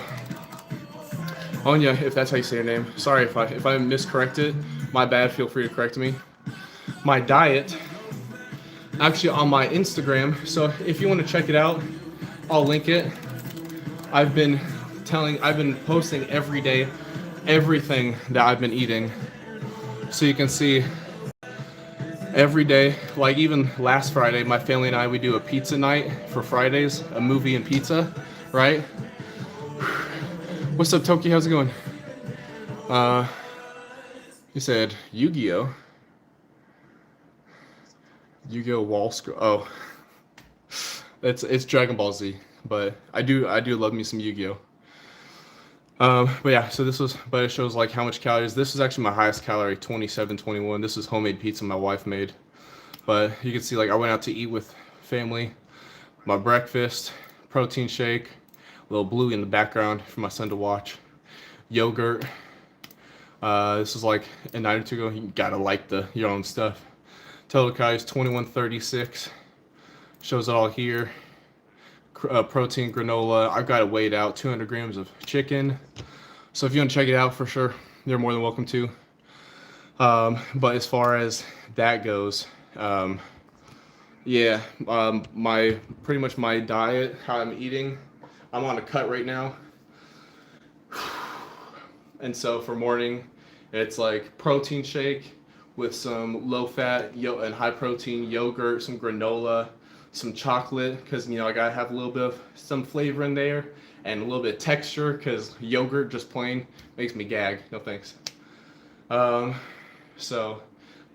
Onya, if that's how you say your name. Sorry if I miscorrect it. My bad. Feel free to correct me. My diet, actually on my Instagram. So if you want to check it out, I'll link it. I've been posting every day, everything that I've been eating. So you can see every day, like even last Friday, my family and I, we do a pizza night for Fridays, a movie and pizza, right? What's up, Toki? How's it going? You said Yu-Gi-Oh. Yu-Gi-Oh! Wall scroll. Oh, it's Dragon Ball Z, but I do love me some Yu-Gi-Oh. But yeah, so but it shows like how much calories. This is actually my highest calorie, 2721. This is homemade pizza my wife made. But you can see like I went out to eat with family. My breakfast, protein shake, a little Bluey in the background for my son to watch. Yogurt. This is like a night or two ago. You gotta like your own stuff. Total calories 2136. Shows it all here. Protein granola. I've got it weighed out. 200 grams of chicken. So if you want to check it out, for sure, you're more than welcome to. But as far as that goes, yeah, pretty much my diet, how I'm eating. I'm on a cut right now. And so for morning, it's like protein shake with some low-fat and high-protein yogurt, some granola, some chocolate, because I gotta have a little bit of some flavor in there and a little bit of texture, because yogurt just plain makes me gag. No thanks. So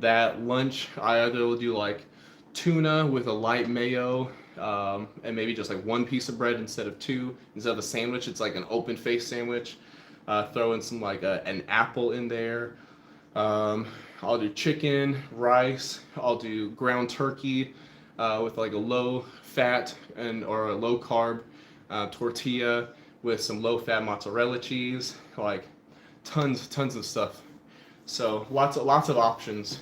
that lunch, I either will do like tuna with a light mayo, and maybe just like one piece of bread instead of two. Instead of a sandwich, it's like an open face sandwich. Throw in some like an apple in there. I'll do chicken, rice. I'll do ground turkey with like a low fat or a low carb tortilla with some low fat mozzarella cheese. Like tons of stuff. So lots of options.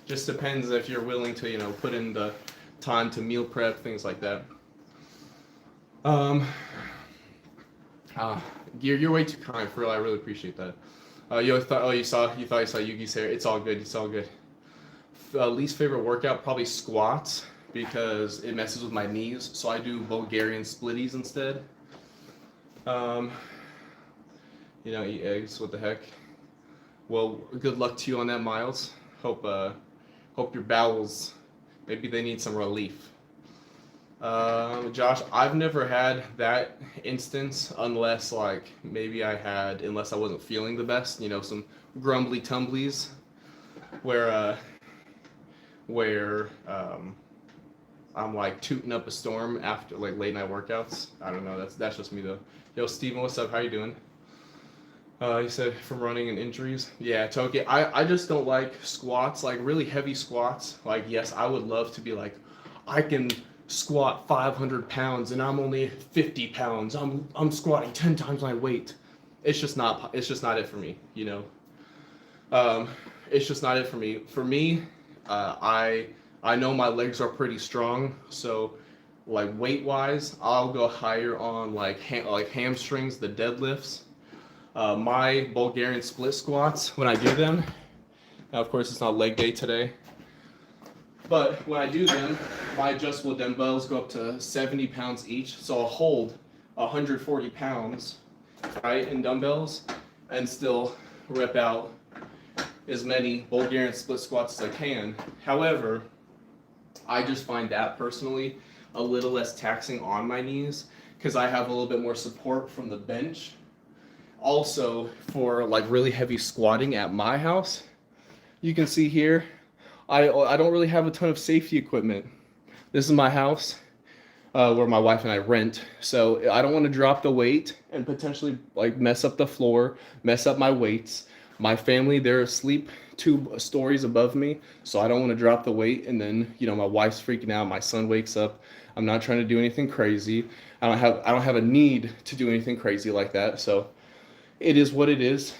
Just depends if you're willing to put in the time to meal prep, things like that. You're way too kind, for real. I really appreciate that. You thought you saw Yugi's hair. It's all good. It's all good. Least favorite workout, probably squats, because it messes with my knees. So I do Bulgarian splitties instead. Eat eggs. What the heck? Well, good luck to you on that, Miles. Hope your bowels, maybe they need some relief. Josh, I've never had that instance unless unless I wasn't feeling the best, some grumbly tumblies where I'm like tooting up a storm after like late night workouts. I don't know. That's just me though. Yo, Steven, what's up? How you doing? You said from running and injuries. Yeah, Toki. I just don't like squats, like really heavy squats. Like yes, I would love to be like, I can squat 500 pounds and I'm only 50 pounds. I'm squatting 10 times my weight. It's just not it for me. It's just not it for me. For me, I know my legs are pretty strong, so like weight wise, I'll go higher on like hamstrings, the deadlifts. My Bulgarian split squats when I do them. Now, of course, it's not leg day today, but when I do them, my adjustable dumbbells go up to 70 pounds each, so I'll hold 140 pounds, right, in dumbbells, and still rep out as many Bulgarian split squats as I can. However, I just find that personally a little less taxing on my knees because I have a little bit more support from the bench. Also, for like really heavy squatting at my house, you can see here, I don't really have a ton of safety equipment. This is my house where my wife and I rent, so I don't want to drop the weight and potentially like mess up the floor, mess up my weights. My family, they're asleep 2 stories above me, so I don't want to drop the weight and then, my wife's freaking out, my son wakes up. I'm not trying to do anything crazy. I don't have a need to do anything crazy like that. So it is what it is.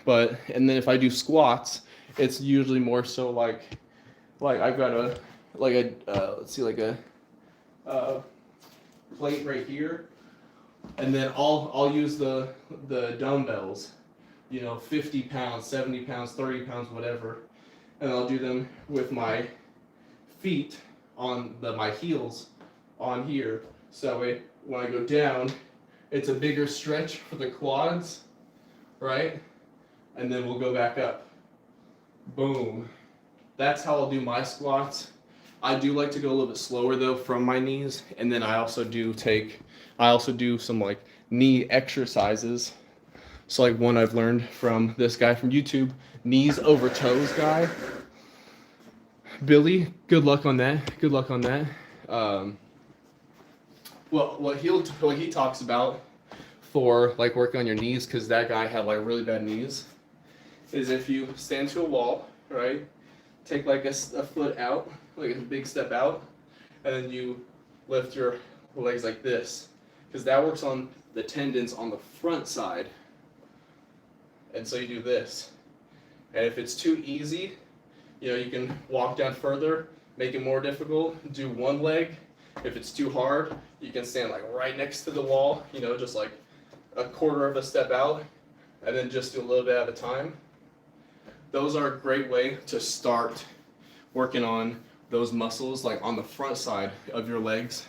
And then if I do squats, it's usually more so like I've got a plate right here, and then I'll use the dumbbells, 50 pounds, 70 pounds, 30 pounds, whatever, and I'll do them with my feet on my heels on here, so when I go down, it's a bigger stretch for the quads, right? And then we'll go back up. Boom. That's how I'll do my squats. I do like to go a little bit slower though from my knees, and then I also do some like knee exercises. So like one I've learned from this guy from YouTube, knees over toes guy. Billy, good luck on that. Good luck on that. What he talks about for like working on your knees, because that guy had like really bad knees, is if you stand to a wall, right? Take like a foot out, like a big step out, and then you lift your legs like this, because that works on the tendons on the front side. And so you do this. And if it's too easy, you can walk down further, make it more difficult, do one leg. If it's too hard, you can stand like right next to the wall, just like a quarter of a step out, and then just do a little bit at a time. Those are a great way to start working on those muscles like on the front side of your legs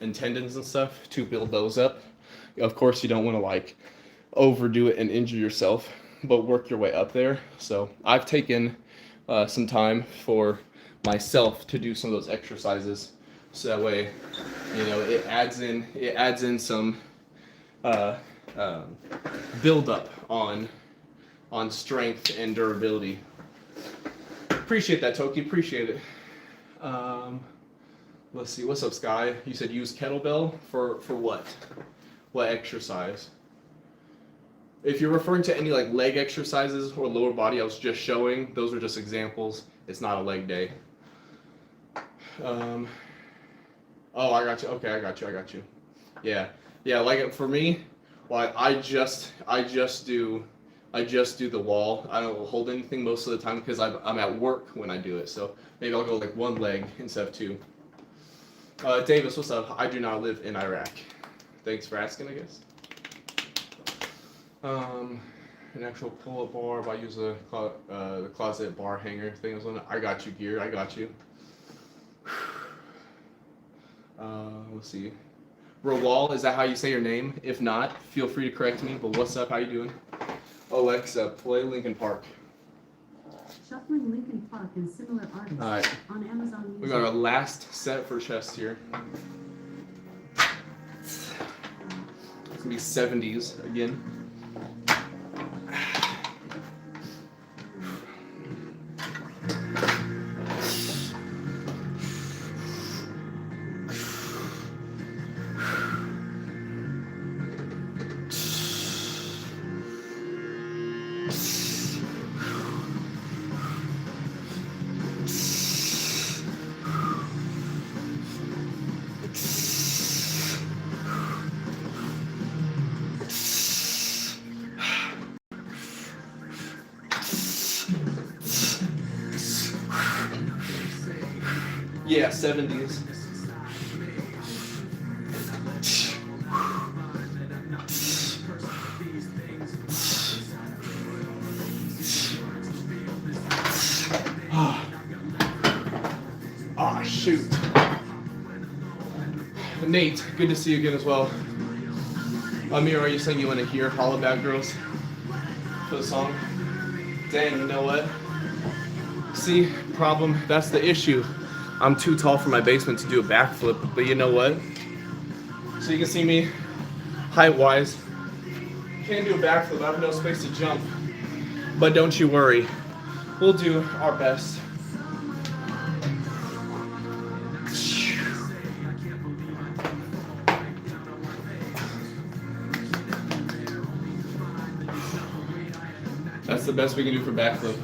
and tendons and stuff to build those up. Of course, you don't want to like overdo it and injure yourself, but work your way up there. So I've taken some time for myself to do some of those exercises, so that way it adds in some build up on strength and durability. Appreciate that, Toki. Appreciate it. Let's see. What's up, Sky? You said use kettlebell for what? What exercise? If you're referring to any like leg exercises or lower body, I was just showing. Those are just examples. It's not a leg day. Oh, I got you. Okay, I got you. Yeah. Like for me, like I just do the wall. I don't hold anything most of the time because I'm at work when I do it. So maybe I'll go like one leg instead of 2. Davis, what's up? I do not live in Iraq. Thanks for asking, I guess. An actual pull-up bar, if I use the closet bar hanger thing. I got you, Gear. I got you. Let's see. Rawal, is that how you say your name? If not, feel free to correct me. But what's up? How you doing? Alexa, play Linkin Park.
Shuffling Linkin Park and Similar Artists
All right.
on Amazon Music.
We got our last set for chest here. It's gonna be 70s again. Yeah, 70s. Ah, shoot. Nate, good to see you again as well. Amir, are you saying you want to hear Hollaback Girls for the song? Dang, you know what? See, problem, that's the issue. I'm too tall for my basement to do a backflip, but you know what? So you can see me height-wise. Can't do a backflip, I have no space to jump. But don't you worry, we'll do our best. That's the best we can do for backflip.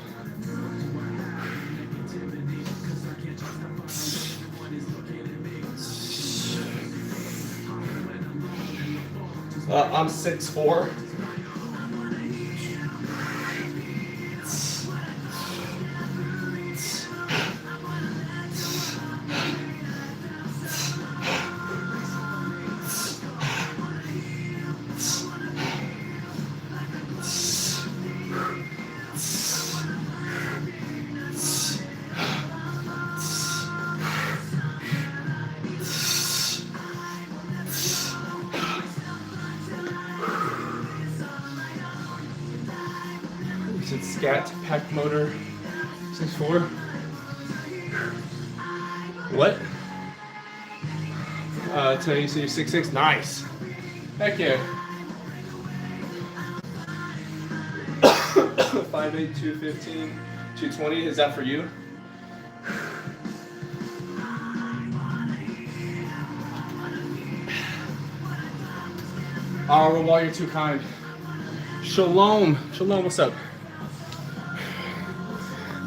I'm 6'4". It's Scat Pack Motor 6'4". What? Today you say you're 6'6". Nice. Heck yeah. 5'8", 215, 220. Is that for you? Oh, well, you're too kind. Shalom. Shalom, what's up?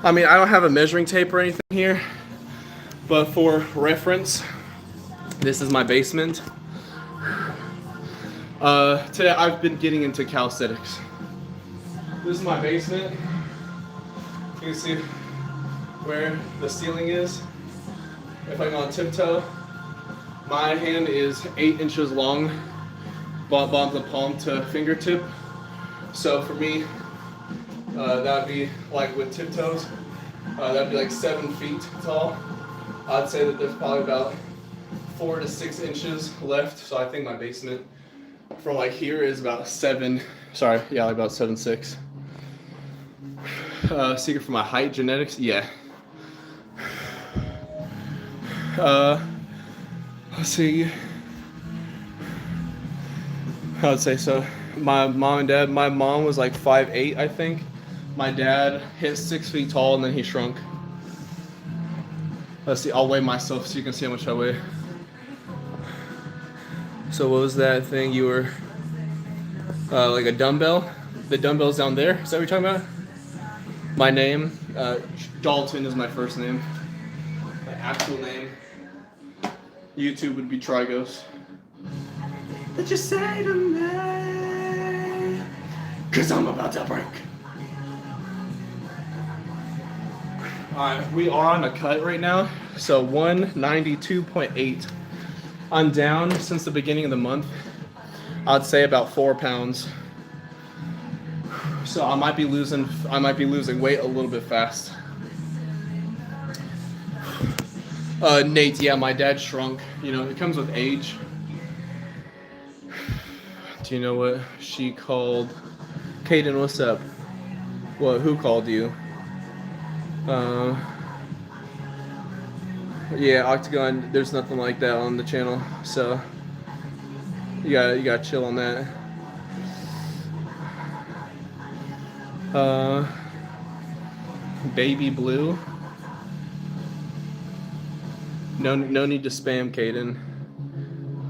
I mean, I don't have a measuring tape or anything here, but for reference, this is my basement. Today I've been getting into calisthenics. This is my basement. You can see where the ceiling is. If I go on tiptoe, my hand is 8 inches long, bottom to palm to fingertip. So for me, that'd be like with tiptoes, that'd be like 7 feet tall. I'd say that there's probably about 4 to 6 inches left. So I think my basement from like here is about like about 7'6". Secret for my height, genetics, yeah. Let's see. I would say so. My mom and dad, my mom was like 5'8", I think. My dad hit 6 feet tall and then he shrunk. Let's see, I'll weigh myself so you can see how much I weigh. So what was that thing you were, like a dumbbell? The dumbbell's down there, is that what you're talking about? My name, Dalton is my first name. My actual name, YouTube would be Trigos. What you say to me? 'Cause I'm about to break. Alright, we are on a cut right now. So 192.8. I'm down since the beginning of the month. I'd say about 4 pounds. So I might be losing weight a little bit fast. Nate, yeah, my dad shrunk. You know, it comes with age. Do you know what she called? Kaden, what's up? What? Who called you? Uh, yeah, Octagon. There's nothing like that on the channel, so you gotta chill on that. Baby Blue. No need to spam Caden.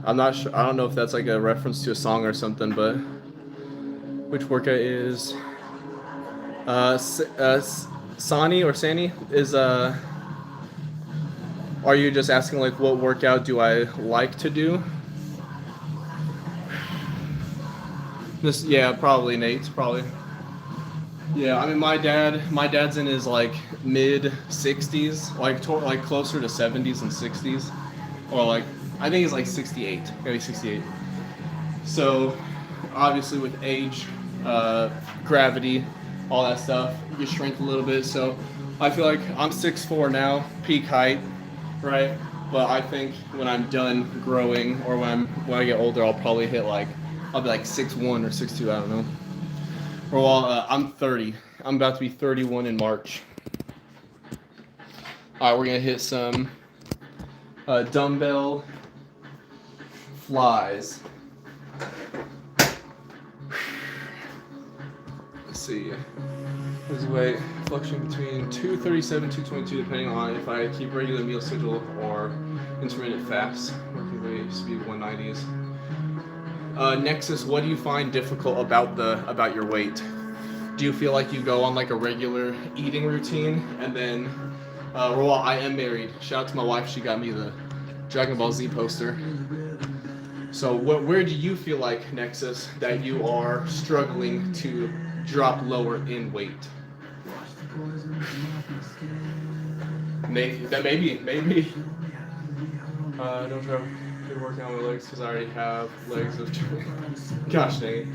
I'm not sure. I don't know if that's like a reference to a song or something, but which workout is Sani or Sani is are you just asking like what workout do I like to do? This yeah, probably Nate, probably. Yeah, I mean my dad's in his like mid 60s, like closer to 70s and 60s, or like I think he's like 68, maybe 68. So obviously with age, gravity, all that stuff, you shrink a little bit. So I feel like I'm 6'4" now, peak height, right? But I think when I'm done growing or when I get older, I'll probably hit I'll be like 6'1" or 6'2", I don't know. Well, I'm 30. I'm about to be 31 in March. All right, we're gonna hit some dumbbell flies. Let's see. His weight fluctuating between 237, 222, depending on if I keep regular meal schedule or intermittent fasts. Working weight speed 190s. Nexus, what do you find difficult about your weight? Do you feel like you go on like a regular eating routine and then well, I am married. Shout out to my wife, she got me the Dragon Ball Z poster. So where do you feel like, Nexus, that you are struggling to drop lower in weight? Maybe. Don't try to work on my legs because I already have legs of. Gosh dang it.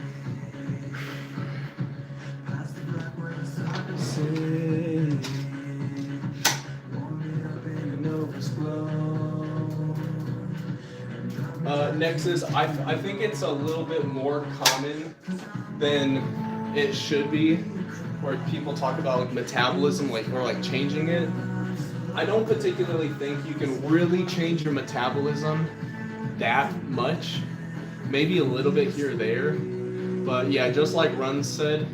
Nexus, I think it's a little bit more common than it should be, where people talk about like metabolism, like or like changing it. I don't particularly think you can really change your metabolism that much. Maybe a little bit here or there, but yeah, just like Run said,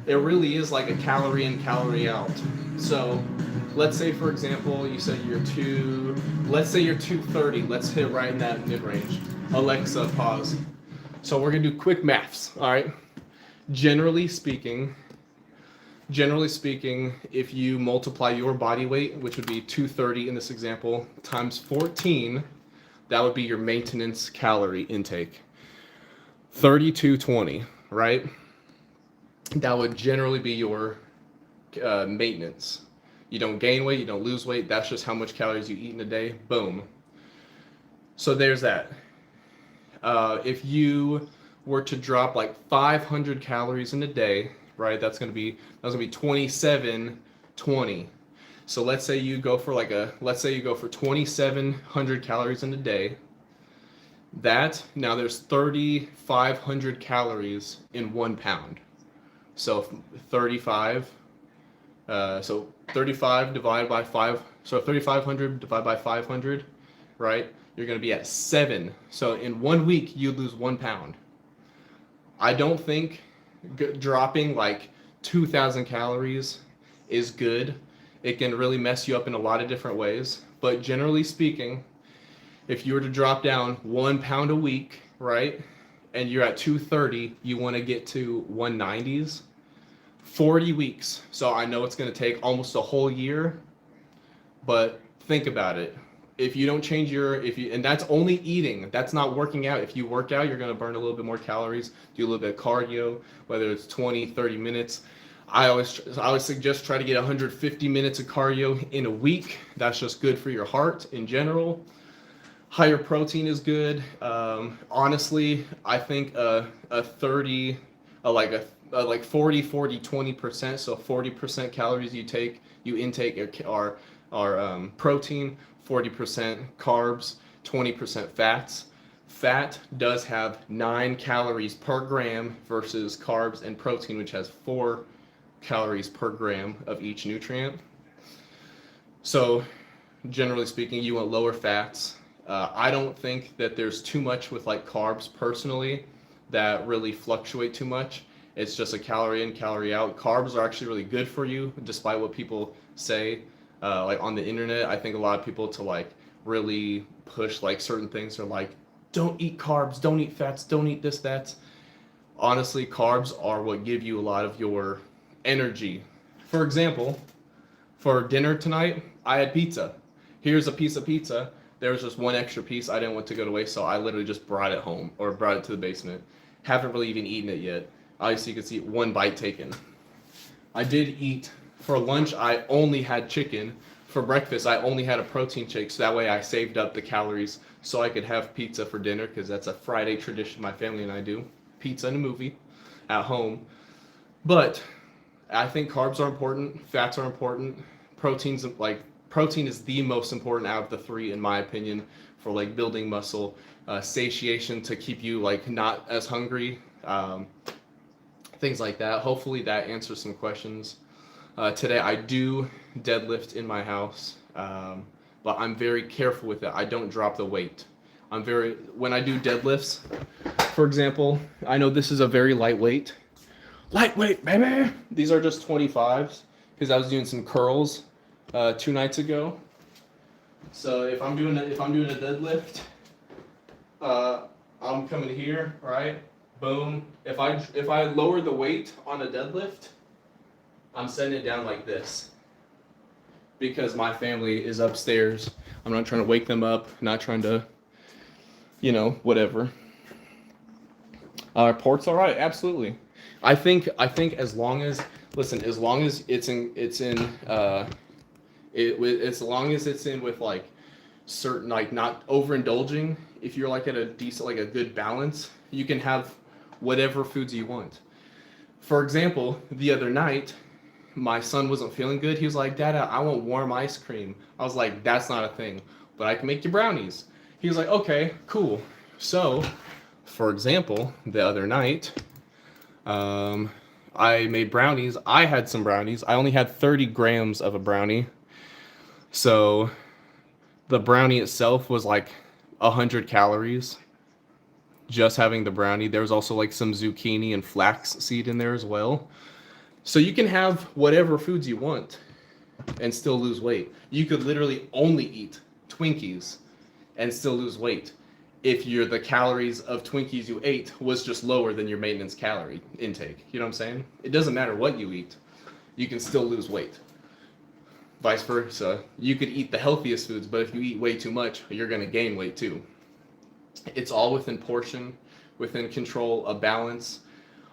it really is like a calorie in, calorie out. So let's say, for example, you said let's say you're 230. Let's hit right in that mid-range. Alexa, pause. So we're gonna do quick maths, all right? Generally speaking, if you multiply your body weight, which would be 230 in this example, times 14, that would be your maintenance calorie intake. 3220, right? That would generally be your maintenance. You don't gain weight, you don't lose weight. That's just how much calories you eat in a day. Boom. So there's that. If you were to drop like 500 calories in a day, right? That's gonna be 2720. So let's say you go for 2700 calories in a day. Now there's 3,500 calories in 1 pound. So 35 divided by 5, so 3,500 divided by 500, right? You're going to be at 7. So in 1 week, you lose 1 pound. I don't think dropping like 2,000 calories is good. It can really mess you up in a lot of different ways. But generally speaking, if you were to drop down 1 pound a week, right, and you're at 230, you want to get to 190s, 40 weeks. So I know it's going to take almost a whole year, but think about it. If you don't change and that's only eating, that's not working out. If you work out, you're going to burn a little bit more calories, do a little bit of cardio, whether it's 20, 30 minutes. I always suggest try to get 150 minutes of cardio in a week. That's just good for your heart in general. Higher protein is good. Honestly, I think like 40, 20%. So 40% calories you intake are protein, 40% carbs, 20% fats. Fat does have 9 calories per gram versus carbs and protein, which has 4 calories per gram of each nutrient. So generally speaking, you want lower fats. I don't think that there's too much with like carbs personally that really fluctuate too much. It's just a calorie in, calorie out. Carbs are actually really good for you, despite what people say. Like on the internet, I think a lot of people to like really push like certain things are like, don't eat carbs, don't eat fats, don't eat this, that. Honestly, carbs are what give you a lot of your energy. For example, for dinner tonight, I had pizza. Here's a piece of pizza. There was just one extra piece I didn't want to go to waste, so I literally just brought it home or brought it to the basement. Haven't really even eaten it yet. Obviously, you can see one bite taken. I did eat for lunch. I only had chicken. For breakfast, I only had a protein shake, so that way I saved up the calories so I could have pizza for dinner because that's a Friday tradition my family and I do. Pizza and a movie at home. But I think carbs are important, fats are important, protein is the most important out of the three in my opinion for like building muscle, satiation to keep you like not as hungry, things like that. Hopefully that answers some questions. Today I do deadlift in my house, but I'm very careful with it. I don't drop the weight. When I do deadlifts, for example, I know this is a very lightweight, baby. These are just 25s because I was doing some curls 2 nights ago. So if I'm doing a deadlift, I'm coming here, right? Boom. If I lower the weight on a deadlift, I'm setting it down like this because my family is upstairs. I'm not trying to wake them up, not trying to, whatever. Port's all right, absolutely. I think as long as as long as it's in with like certain like not overindulging. If you're like at a decent like a good balance, you can have whatever foods you want. For example, the other night, my son wasn't feeling good. He was like, "Dada, I want warm ice cream." I was like, "That's not a thing, but I can make you brownies." He was like, "Okay, cool." So, for example, the other night, I made brownies. I had some brownies. I only had 30 grams of a brownie. So the brownie itself was like 100 calories. Just having the brownie. There was also like some zucchini and flax seed in there as well. So you can have whatever foods you want and still lose weight. You could literally only eat Twinkies and still lose weight if the calories of Twinkies you ate was just lower than your maintenance calorie intake. You know what I'm saying? It doesn't matter what you eat. You can still lose weight. Vice versa. You could eat the healthiest foods, but if you eat way too much, you're going to gain weight too. It's all within portion, within control, a balance.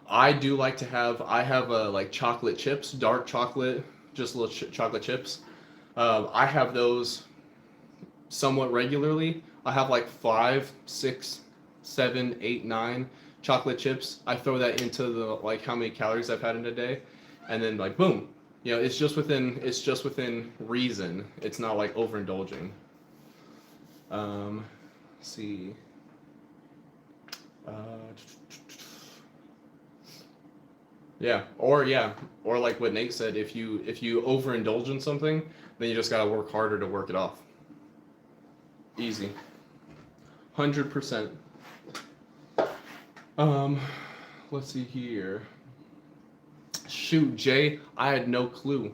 I do like to I have like chocolate chips, dark chocolate, just little chocolate chips. I have those somewhat regularly. I have like 5, 6, 7, 8, 9 chocolate chips. I throw that into the like how many calories I've had in a day, and then like boom, it's just within reason. It's not like overindulging. Let's see. Or like what Nate said, if you overindulge in something, then you just gotta work harder to work it off. Easy. 100%. Let's see here. Shoot, Jay, I had no clue.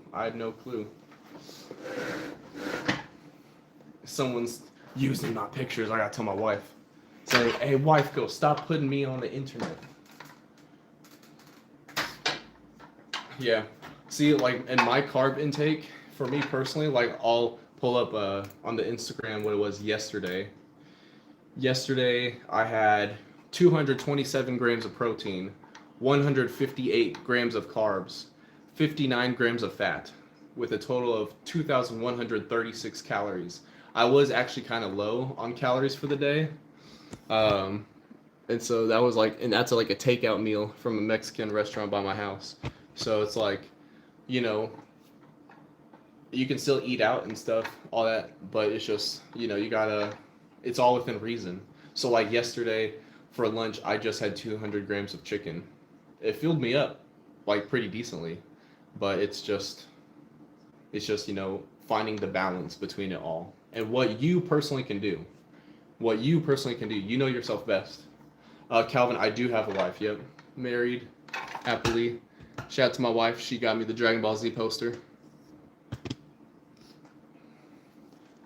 Someone's using my pictures. I gotta tell my wife. Say, hey, wife, go stop putting me on the internet. Yeah. See, like in my carb intake, for me personally, like I'll pull up on the Instagram what it was yesterday. Yesterday, I had 227 grams of protein, 158 grams of carbs, 59 grams of fat, with a total of 2,136 calories. I was actually kind of low on calories for the day. And so that was and that's like a takeout meal from a Mexican restaurant by my house. So it's like, you can still eat out and stuff, all that, but it's just, it's all within reason. So like yesterday for lunch, I just had 200 grams of chicken. It filled me up like pretty decently, but it's just, finding the balance between it all and what you personally can do. What you personally can do. You know yourself best. Calvin, I do have a wife. Yep. Married. Happily. Shout out to my wife. She got me the Dragon Ball Z poster.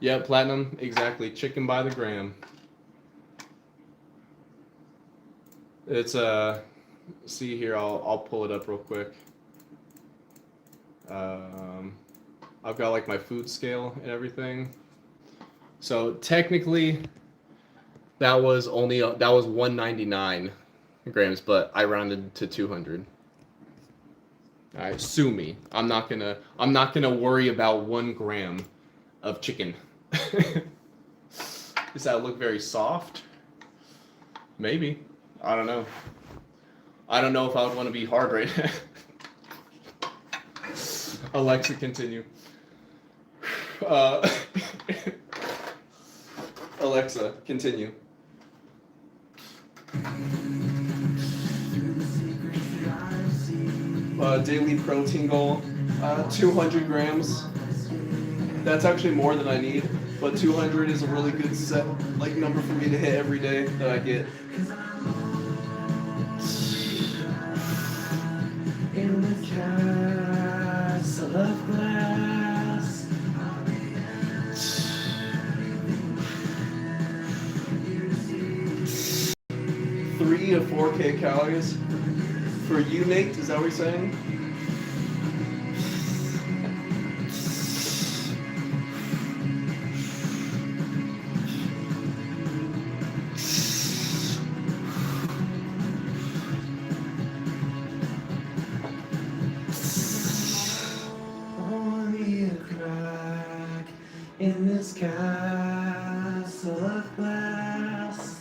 Yeah, platinum. Exactly. Chicken by the gram. It's see here, I'll pull it up real quick. I've got like my food scale and everything. So technically that was 199 grams, but I rounded to 200. All right, sue me. I'm not gonna worry about 1 gram of chicken. Does that look very soft? Maybe. I don't know. I don't know if I would want to be hard right now. Alexa, continue. Alexa, continue. Daily protein goal, 200 grams. That's actually more than I need, but 200 is a really good set number for me to hit every day that I get. In the castle of glass. 3 to 4K calories. For you, Nate, is that what you're saying? Only a crack in this castle of glass.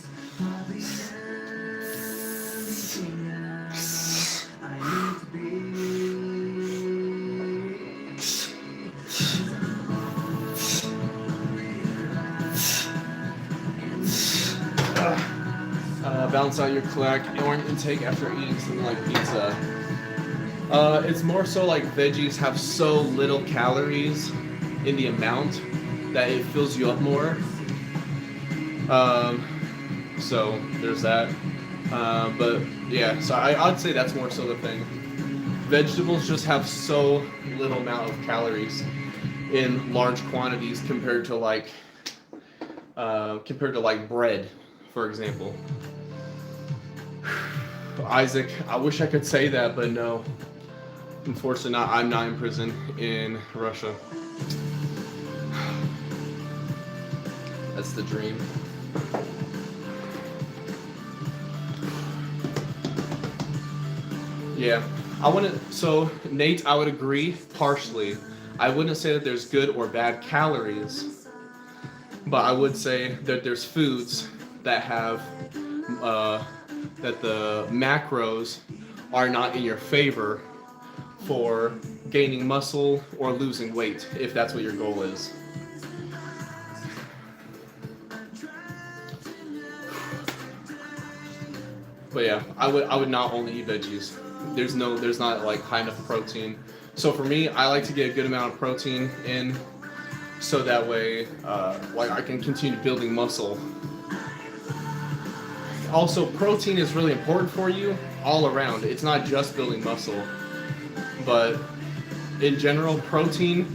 Balance out your caloric intake after eating something like pizza. It's more so like veggies have so little calories in the amount that it fills you up more. So there's that. But yeah, so I'd say that's more so the thing. Vegetables just have so little amount of calories in large quantities compared to like bread, for example. Isaac, I wish I could say that, but no. Unfortunately, I'm not in prison in Russia. That's the dream. Yeah, so Nate, I would agree partially. I wouldn't say that there's good or bad calories, but I would say that there's foods that have that the macros are not in your favor for gaining muscle or losing weight, if that's what your goal is. But yeah, I would not only eat veggies. There's not like high enough protein. So for me, I like to get a good amount of protein in, so that way, I can continue building muscle. Also, protein is really important for you all around. It's not just building muscle, but in general, protein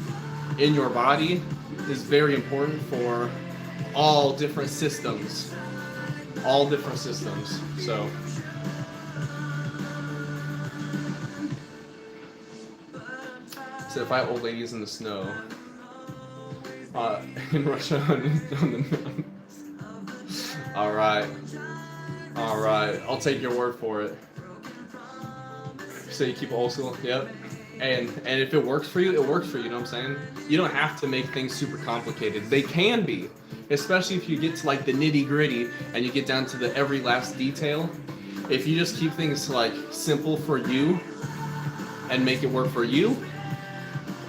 in your body is very important for all different systems. All different systems. So if I have old ladies in the snow, in Russia on the mountains. All right, I'll take your word for it. So you keep old school, yep. And if it works for you, it works for you. You know what I'm saying? You don't have to make things super complicated. They can be, especially if you get to like the nitty gritty and you get down to the every last detail. If you just keep things like simple for you and make it work for you,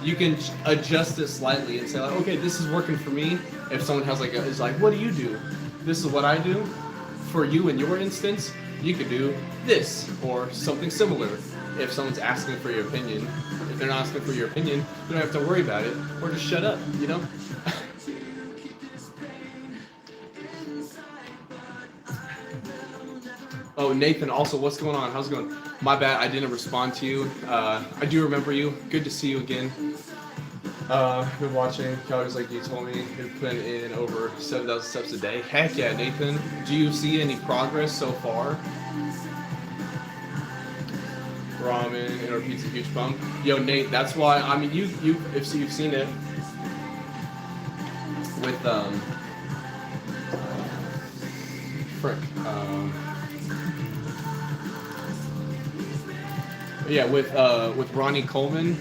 you can adjust it slightly and say like, okay, this is working for me. If someone has is like, what do you do? This is what I do. For you in your instance, you could do this or something similar. if someone's asking for your opinion. If they're not asking for your opinion, you don't have to worry about it, or just shut up, you know? Oh, Nathan, also, what's going on? How's it going? My bad, I didn't respond to you. I do remember you. Good to see you again. Been watching calories like you told me. You're putting in over 7,000 steps a day. Heck yeah, Nathan. Do you see any progress so far? Ramen and or pizza, huge bump. Yo, Nate, that's why. I mean, if you've seen it with frick. Yeah, with Ronnie Coleman.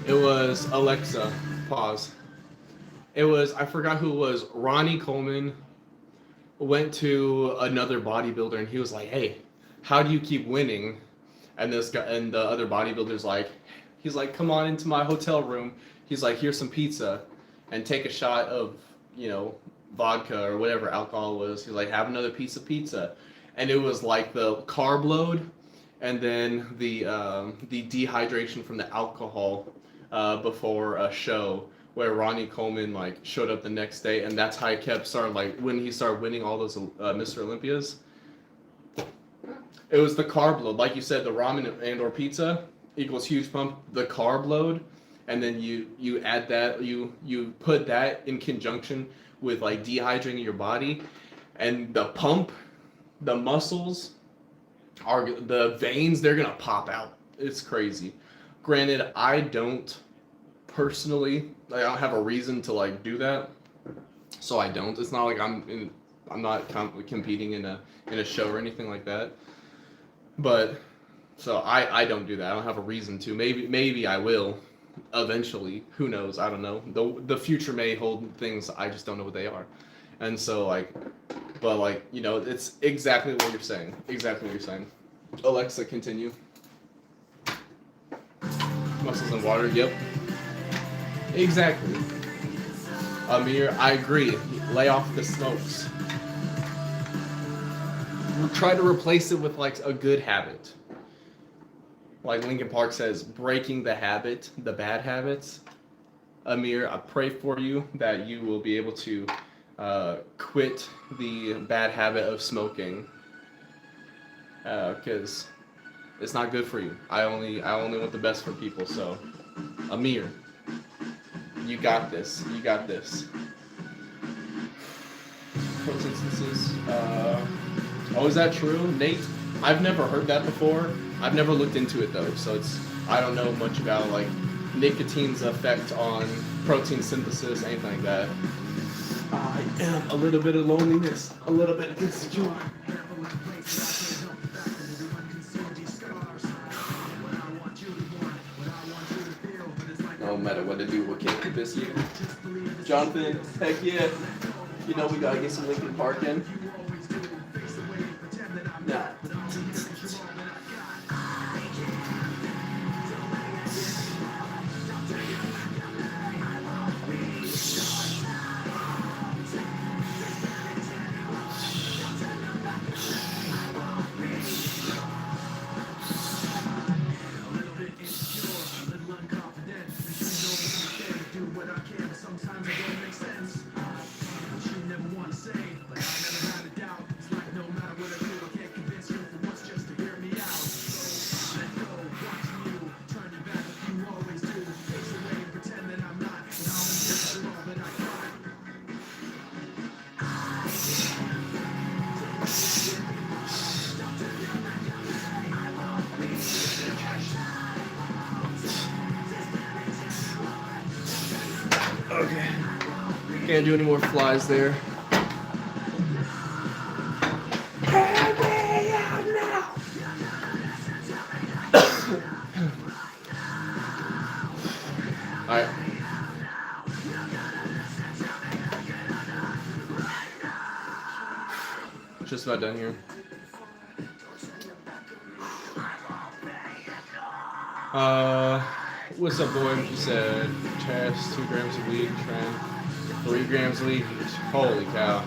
It was Alexa. Pause. It was, I forgot who it was. Ronnie Coleman went to another bodybuilder and he was like, "Hey, how do you keep winning?" And this guy and the other bodybuilder's like, he's like, "Come on into my hotel room." He's like, "Here's some pizza, and take a shot of, you know, vodka or whatever alcohol was." He's like, "Have another piece of pizza," and it was like the carb load, and then the dehydration from the alcohol before a show. Where Ronnie Coleman like showed up the next day, and that's how he kept starting like when he started winning all those Mr. Olympias. It was the carb load, like you said, the ramen and or pizza equals huge pump. The carb load, and then you add that you put that in conjunction with like dehydrating your body, and the pump, the muscles, are the veins. They're gonna pop out. It's crazy. Granted, I don't personally. Like, I don't have a reason to like do that, so I don't. It's not like I'm not competing in a show or anything like that. But so I don't do that. I don't have a reason to. Maybe I will eventually. Who knows? I don't know. The future may hold things. I just don't know what they are. And so like, but like, you know, it's exactly what you're saying. Exactly what you're saying. Alexa, continue. Muscles and water. Yep. Exactly. Amir, I agree. Lay off the smokes. Try to replace it with like a good habit. Like Linkin Park says, breaking the habit, the bad habits. Amir, I pray for you that you will be able to quit the bad habit of smoking. Because it's not good for you. I only want the best for people. So, Amir. You got this. You got this. Instances. Oh, is that true, Nate? I've never heard that before. I've never looked into it though, so I don't know much about like nicotine's effect on protein synthesis, anything like that. I am a little bit of loneliness, a little bit insecure. No matter what to do, we can't do this year. Jonathan, heck yeah. You know we gotta get some Linkin Park in. Nah. Okay. Can't do any more flies there. Alright. Just about done here. What's up, boy? You said chest 2 grams a week, trend 3 grams a week. Holy cow.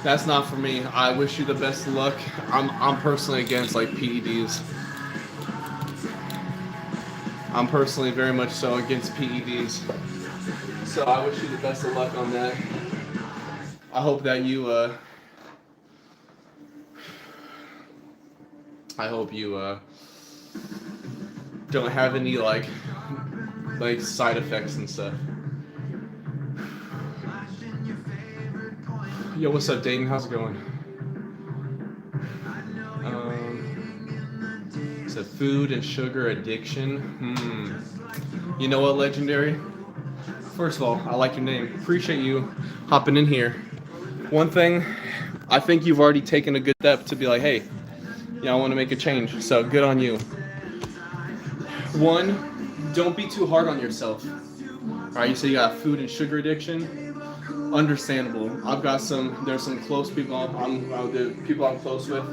That's not for me. I wish you the best of luck. I'm personally against like PEDs. I'm personally very much so against PEDs. So I wish you the best of luck on that. I hope that you don't have any like side effects and stuff. Yo, what's up, Dayton? How's it going? It's a food and sugar addiction. You know what, Legendary? First of all, I like your name. Appreciate you hopping in here. One thing, I think you've already taken a good step to be like, hey, I want to make a change. So good on you. One, don't be too hard on yourself. All right, you say you got food and sugar addiction. Understandable. There's some close people the people I'm close with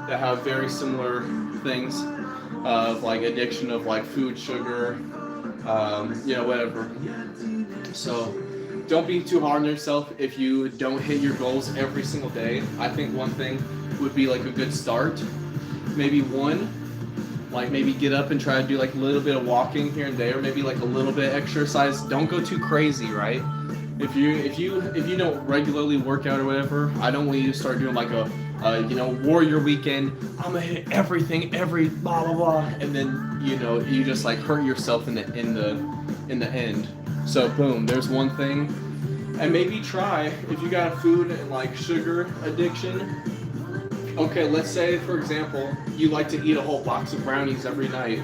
that have very similar things of like addiction of like food, sugar, whatever. So don't be too hard on yourself if you don't hit your goals every single day. I think one thing would be like a good start. Maybe maybe get up and try to do like a little bit of walking here and there, maybe like a little bit of exercise. Don't go too crazy, right? If you don't regularly work out or whatever, I don't want you to start doing like a warrior weekend. I'm gonna hit everything, every blah blah blah, and then you just like hurt yourself in the end. So boom, there's one thing, and maybe try if you got a food and like sugar addiction. Okay, let's say for example you like to eat a whole box of brownies every night.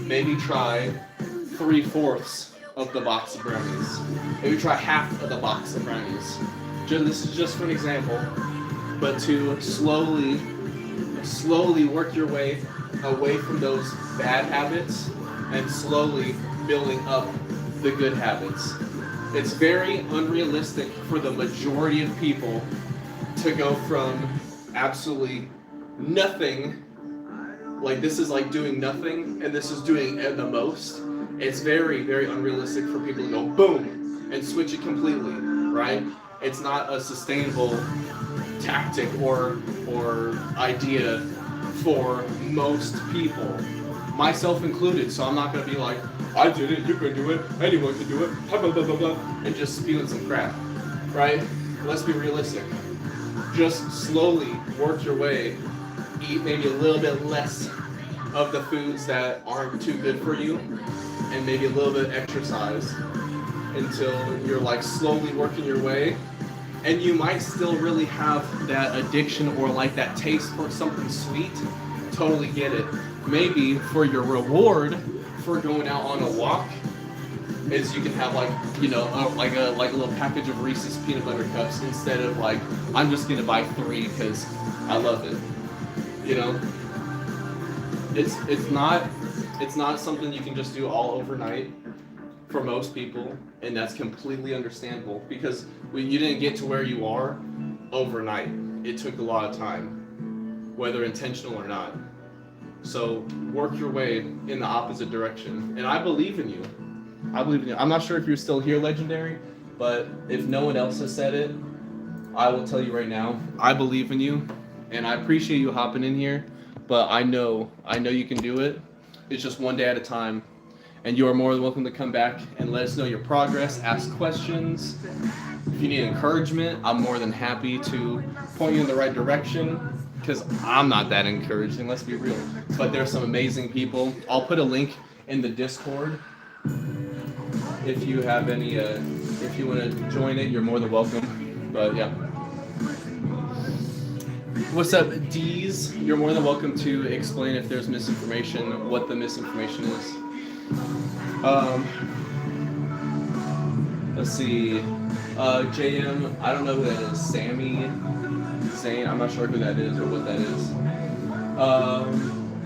Maybe try 3/4 of the box of brownies. Maybe try half of the box of brownies. This is just for an example, but to slowly work your way away from those bad habits and slowly building up the good habits. It's very unrealistic for the majority of people to go from absolutely nothing, like this is like doing nothing, and this is doing the most. It's very, very unrealistic for people to go boom and switch it completely, right? It's not a sustainable tactic or idea for most people, myself included. So I'm not gonna be like, I did it, you can do it, anyone can do it, blah blah blah blah blah, and just spewing some crap, right? Let's be realistic. Just slowly work your way, eat maybe a little bit less of the foods that aren't too good for you, and maybe a little bit of exercise until you're like slowly working your way. And you might still really have that addiction or like that taste for something sweet. Totally get it. Maybe for your reward for going out on a walk is you can have like, a little package of Reese's peanut butter cups instead of like, I'm just gonna buy 3 because I love it. It's not something you can just do all overnight for most people, and that's completely understandable because you didn't get to where you are overnight. It took a lot of time, whether intentional or not. So work your way in the opposite direction, and I believe in you. I'm not sure if you're still here, Legendary, but if no one else has said it, I will tell you right now, I believe in you, and I appreciate you hopping in here, but I know you can do it. It's just one day at a time, and you are more than welcome to come back and let us know your progress, ask questions. If you need encouragement, I'm more than happy to point you in the right direction, because I'm not that encouraging, let's be real. But there's some amazing people. I'll put a link in the Discord. If you have any, if you want to join it, you're more than welcome. But yeah. What's up, D's? You're more than welcome to explain if there's misinformation, what the misinformation is. Let's see. JM, I don't know who that is. Sammy, Zane, I'm not sure who that is or what that is.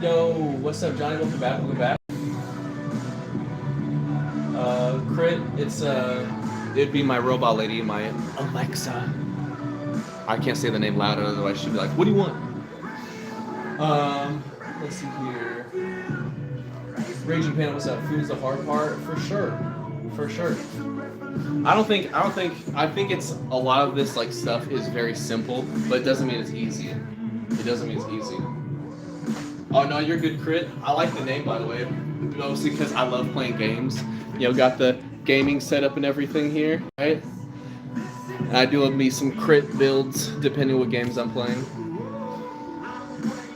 Yo, what's up, Johnny? Welcome back. Crit, it'd be my robot lady, my Alexa. I can't say the name loud, otherwise she'd be like, what do you want? Let's see here. Raging Panda, what's up? Food's the hard part? For sure. I think it's a lot of this like stuff is very simple, but it doesn't mean it's easy. It doesn't mean it's easy. Oh no, you're good, Crit. I like the name, by the way, mostly because I love playing games. You know, got the gaming setup and everything here, right? And I do love me some Crit builds depending what games I'm playing.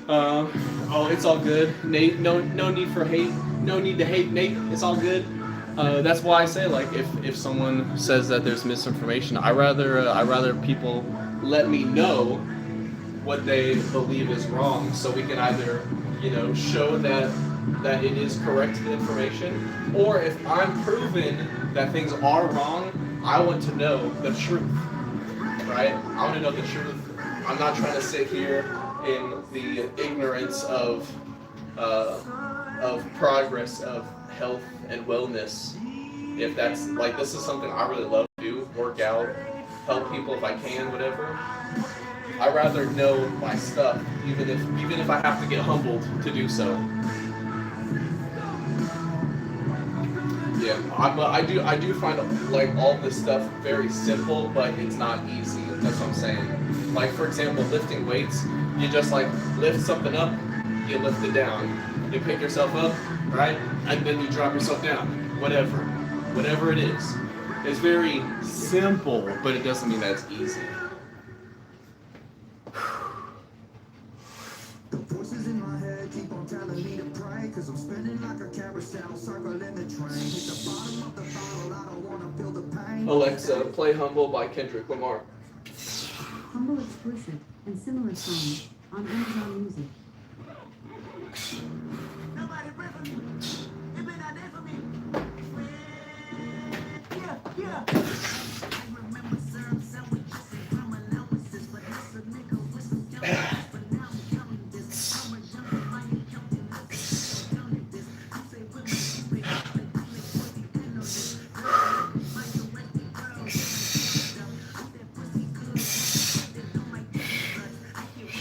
Oh, it's all good, Nate. No need for hate. No need to hate, Nate. It's all good. That's why I say, like, if someone says that there's misinformation, I rather people let me know what they believe is wrong, so we can either, show that it is correct information, or if I'm proven that things are wrong, I want to know the truth, right? I want to know the truth. I'm not trying to sit here in the ignorance of progress of health and wellness. If that's like, this is something I really love to do, work out, help people if I can, whatever. I'd rather know my stuff, even if I have to get humbled to do so. Yeah, I do find like all this stuff very simple, but it's not easy. That's what I'm saying. Like, for example, lifting weights, you just like lift something up, you lift it down. You pick yourself up, right? And then you drop yourself down. Whatever it is. It's very simple, but it doesn't mean that it's easy.
The voices in my head keep on telling me to pray, cause I'm spinning like a carousel, circling the train. Hit the bottom of the bottle, I don't wanna feel the pain.
Alexa, play Humble by Kendrick Lamar.
Humble exclusive and similar songs on Amazon Music.
Nobody pray for me. It been out there for me. Yeah. I remember serving sandwiches and crime allowances, but that's a nigga with some dollars. But now I'm counting this. I'm a young man counting this. Counting this. I say with my stupid, I play 40 pin on this. My directing girl, I that pussy good. That don't like this. I hear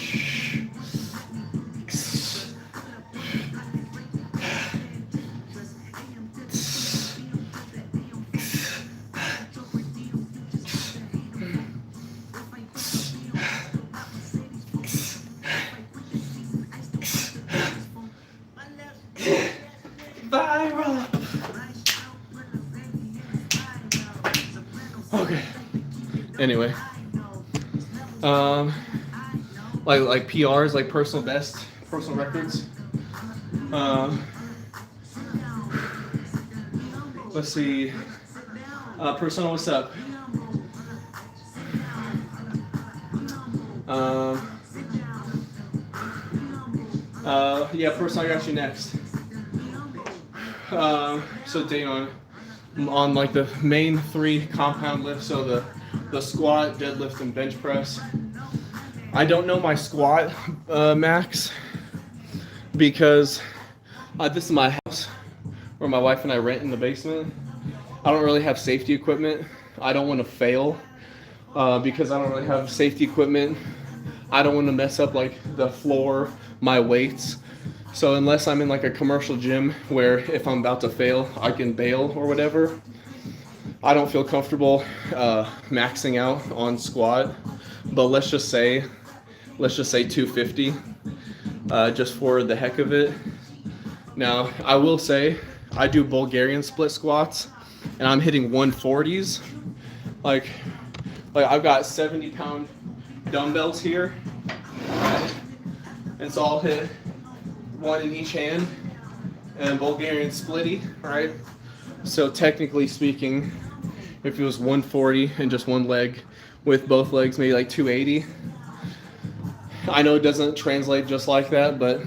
Viral. Okay. Anyway, like PRs, like personal best, personal records. Let's see. Persona, what's up? Yeah, Persona, I got you next. So Dane, on like the main 3 compound lifts, so the squat, deadlift, and bench press. I don't know my squat max because this is my house where my wife and I rent in the basement. I don't really have safety equipment. I don't want to fail because I don't really have safety equipment. I don't want to mess up like the floor, my weights. So unless I'm in like a commercial gym where if I'm about to fail, I can bail or whatever, I don't feel comfortable maxing out on squat. But let's just say 250 just for the heck of it. Now, I will say I do Bulgarian split squats and I'm hitting 140s. Like I've got 70-pound dumbbells here. Right? And so I'll hit 1 in each hand and Bulgarian splitty, right? So technically speaking, if it was 140 and just one leg with both legs, maybe like 280. I know it doesn't translate just like that, but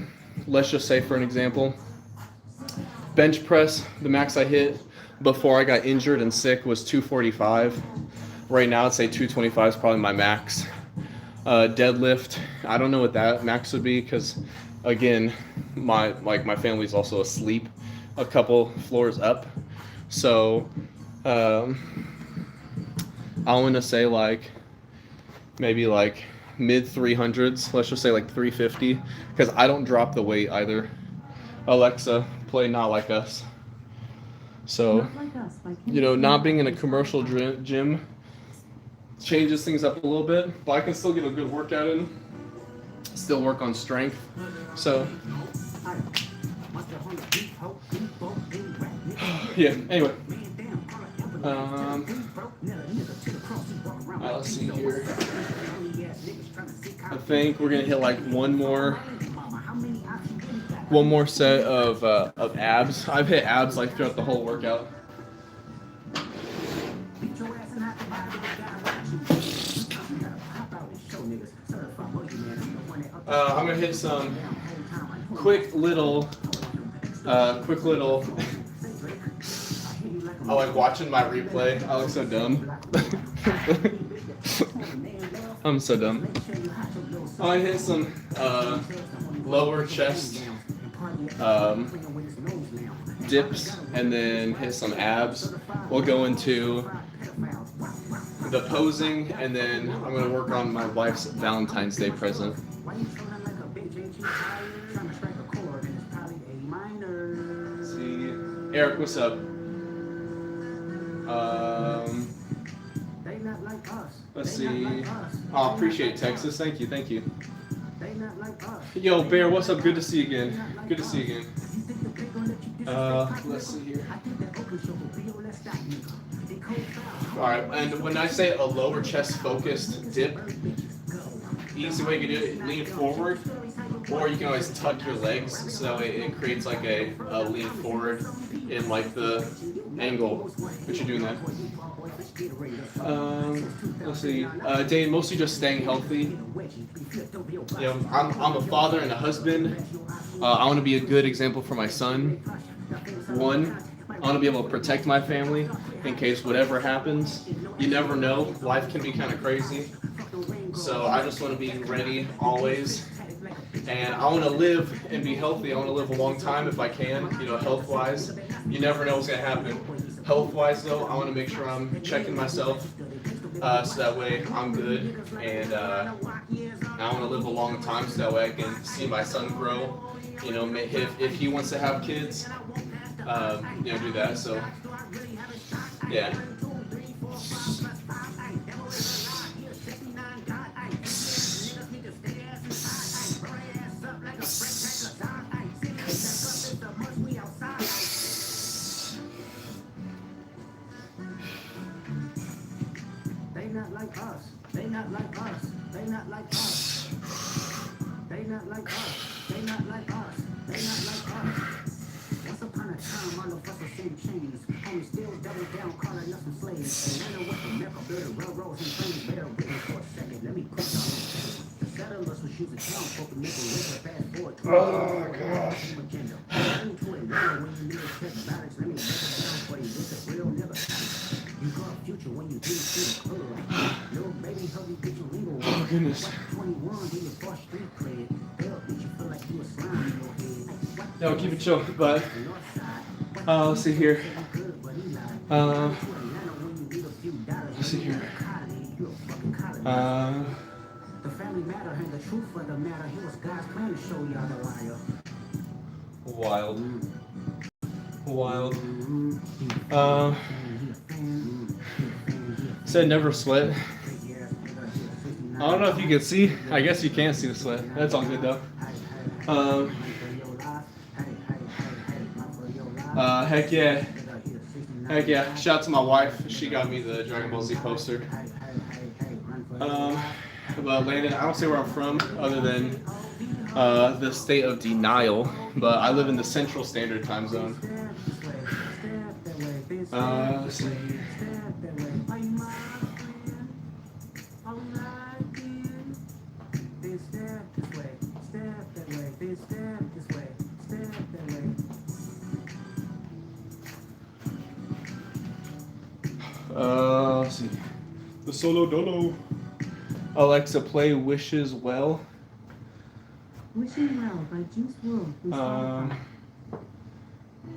let's just say for an example, bench press, the max I hit before I got injured and sick was 245. Right now I'd say 225 is probably my max. Deadlift, I don't know what that max would be because again, my family's also asleep a couple floors up. So I want to say like maybe like mid 300s. Let's just say like 350 because I don't drop the weight either. Alexa, play Not Like Us. So,
Not Like Us by
you know, not being in a
Kim
commercial gym changes things up a little bit, but I can still get a good workout in, still work on strength. So, yeah, anyway. Let's see here. I think we're gonna hit like one more set of abs. I've hit abs like throughout the whole workout. I'm gonna hit some quick little. I like watching my replay. I look so dumb. I'm so dumb. I hit some lower chest dips and then hit some abs. We'll go into the posing and then I'm gonna work on my wife's Valentine's Day present. Let's see, Eric, what's up? Let's see. Oh, appreciate Texas. Thank you, thank you. Yo, Bear, what's up? Good to see you again. Good to see you again. Let's see here. Alright, and when I say a lower chest focused dip, easy way to do it, lean forward, or you can always tuck your legs so it creates like a lean forward in like the angle, but you're doing that. Let's see. Dane, mostly just staying healthy. You know, I'm a father and a husband. I want to be a good example for my son. One, I want to be able to protect my family in case whatever happens. You never know. Life can be kind of crazy. So I just want to be ready always. And I want to live and be healthy. I want to live a long time if I can, you know, health-wise. You never know what's going to happen. Health-wise, though, I want to make sure I'm checking myself so that way I'm good. And I want to live a long time so that way I can see my son grow. You know, if he wants to have kids, you know, do that. So, yeah.
They not like us. They not like us. They not like us. They not like us. They not like us. They not like us. Once upon a time, all of us were same chains. Homie still double down, calling us some slaves. And I know what the mecca build railroads and trains. Bear with me for a second. Let me put y'all on tape. The settlers who shoot the town folk to make a way to fast forward. Oh gosh. When you need a check balance, let me break it down for you. This is real nigga. You got a future when you didn't see the club. Little baby, help me get your lingo.
Oh goodness.
21, do your first street cred. They'll make you feel like you a slime in your head.
No, keep it chill, but let's see here. Let's see here.
The family matter and the truth of the matter. Here was God's plan to show y'all the liar.
Wild. Said never sweat. I don't know if you can see. I guess you can see the sweat. That's all good though. Heck yeah. Heck yeah. Shout out to my wife. She got me the Dragon Ball Z poster. But Landon, I don't say where I'm from other than the state of denial, but I live in the Central Standard Time Zone. Let's see here. Let's see. The Solo Dolo. Alexa, play Wishes Well.
Wishing Well by Juice WRLD.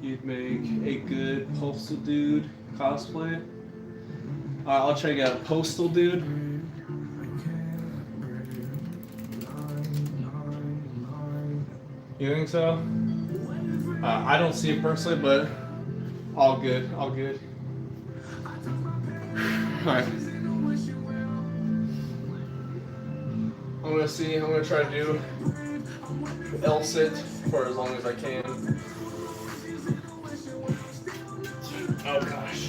You'd make a good Postal Dude cosplay. I'll try to get a Postal Dude. You think so? I don't see it personally, but All good, all good. Alright. I'm gonna try to do L-sit for as long as I can. Oh gosh.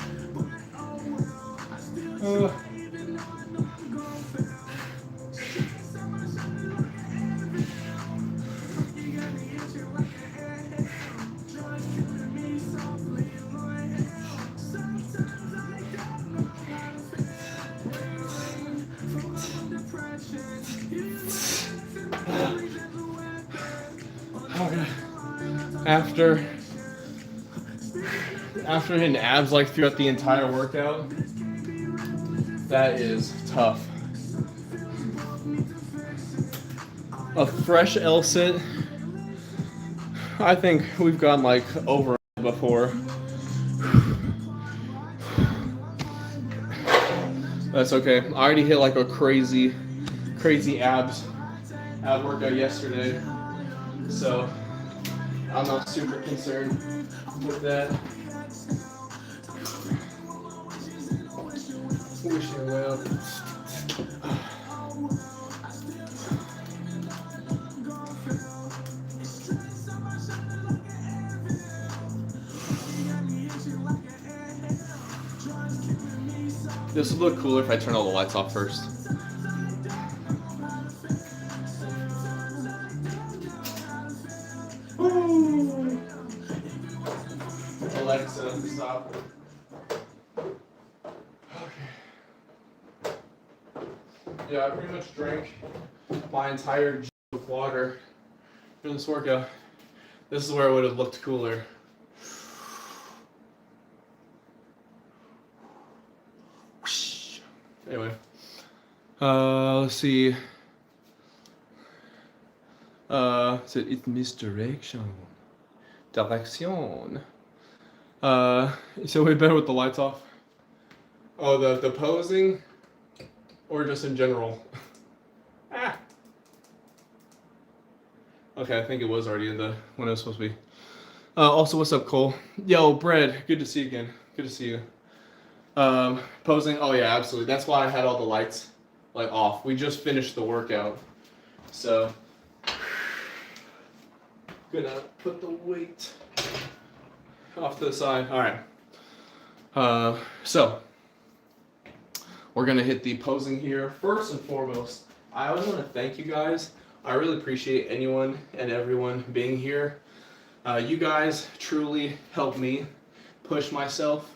After hitting abs like throughout the entire workout, that is tough. A fresh L-sit, I think we've gone like over before. That's okay. I already hit like a crazy ab workout yesterday, so I'm not super concerned with that. Wish you well. This would look cooler if I turn all the lights off first. Ooh. Alexa, stop. Okay. Yeah, I pretty much drank my entire jug of water for this workout. This is where it would have looked cooler. Anyway, let's see. It's misdirection. Direction. So way better with the lights off. Oh, the posing, or just in general. Ah. Okay, I think it was already in the when it was supposed to be. Also, what's up, Cole? Yo, Bread. Good to see you again. Good to see you. Posing. Oh yeah, absolutely. That's why I had all the lights like off. We just finished the workout, so gonna put the weight off to the side. All right. So we're gonna hit the posing here. First and foremost, I always want to thank you guys. I really appreciate anyone and everyone being here. You guys truly help me push myself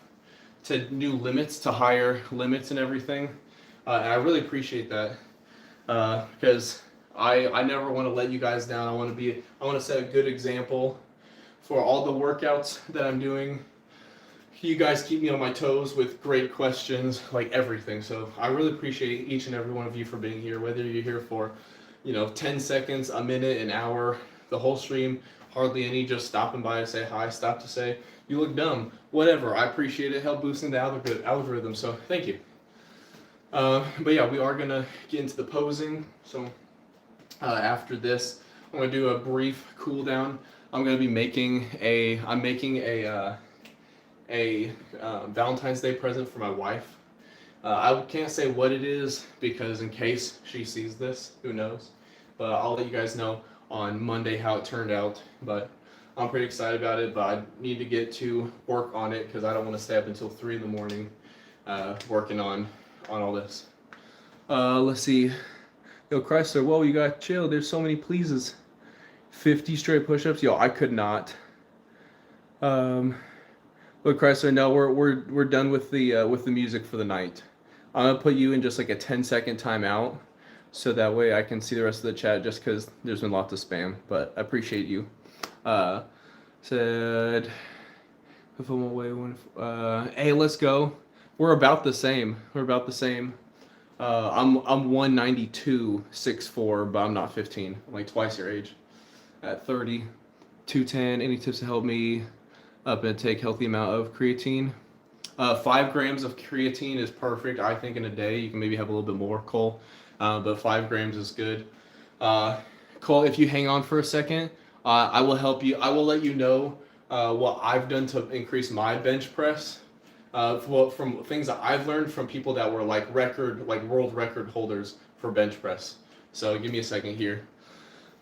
to new limits, to higher limits and everything. And I really appreciate that because I never want to let you guys down. I want to set a good example for all the workouts that I'm doing. You guys keep me on my toes with great questions, like everything. So I really appreciate each and every one of you for being here, whether you're here for, 10 seconds, a minute, an hour, the whole stream, hardly any, just stopping by to say hi, stop to say, you look dumb, whatever. I appreciate it. Help boosting the algorithm. So thank you. But yeah, we are gonna get into the posing. So after this, I'm gonna do a brief cool down. I'm gonna be making a Valentine's Day present for my wife. I can't say what it is because in case she sees this, who knows? But I'll let you guys know on Monday how it turned out. But I'm pretty excited about it, but I need to get to work on it because I don't want to stay up until 3 in the morning working on all this. Let's see. Yo, Chrysler, whoa, you gotta chill. There's so many pleases. 50 straight push-ups. Yo, I could not. Look, Chrysler, no, we're done with the music for the night. I'm gonna put you in just like a 10-second timeout, so that way I can see the rest of the chat. Just because there's been lots of spam, but I appreciate you. Said, hey, let's go. We're about the same. I'm 192, 6'4", but I'm not 15. I'm like twice your age. At 30, 210. Any tips to help me up and take healthy amount of creatine? 5 grams of creatine is perfect, I think, in a day. You can maybe have a little bit more, Cole, but 5 grams is good. Cole, if you hang on for a second, I will help you. I will let you know what I've done to increase my bench press. Well, from things that I've learned from people that were like world record holders for bench press. So give me a second here.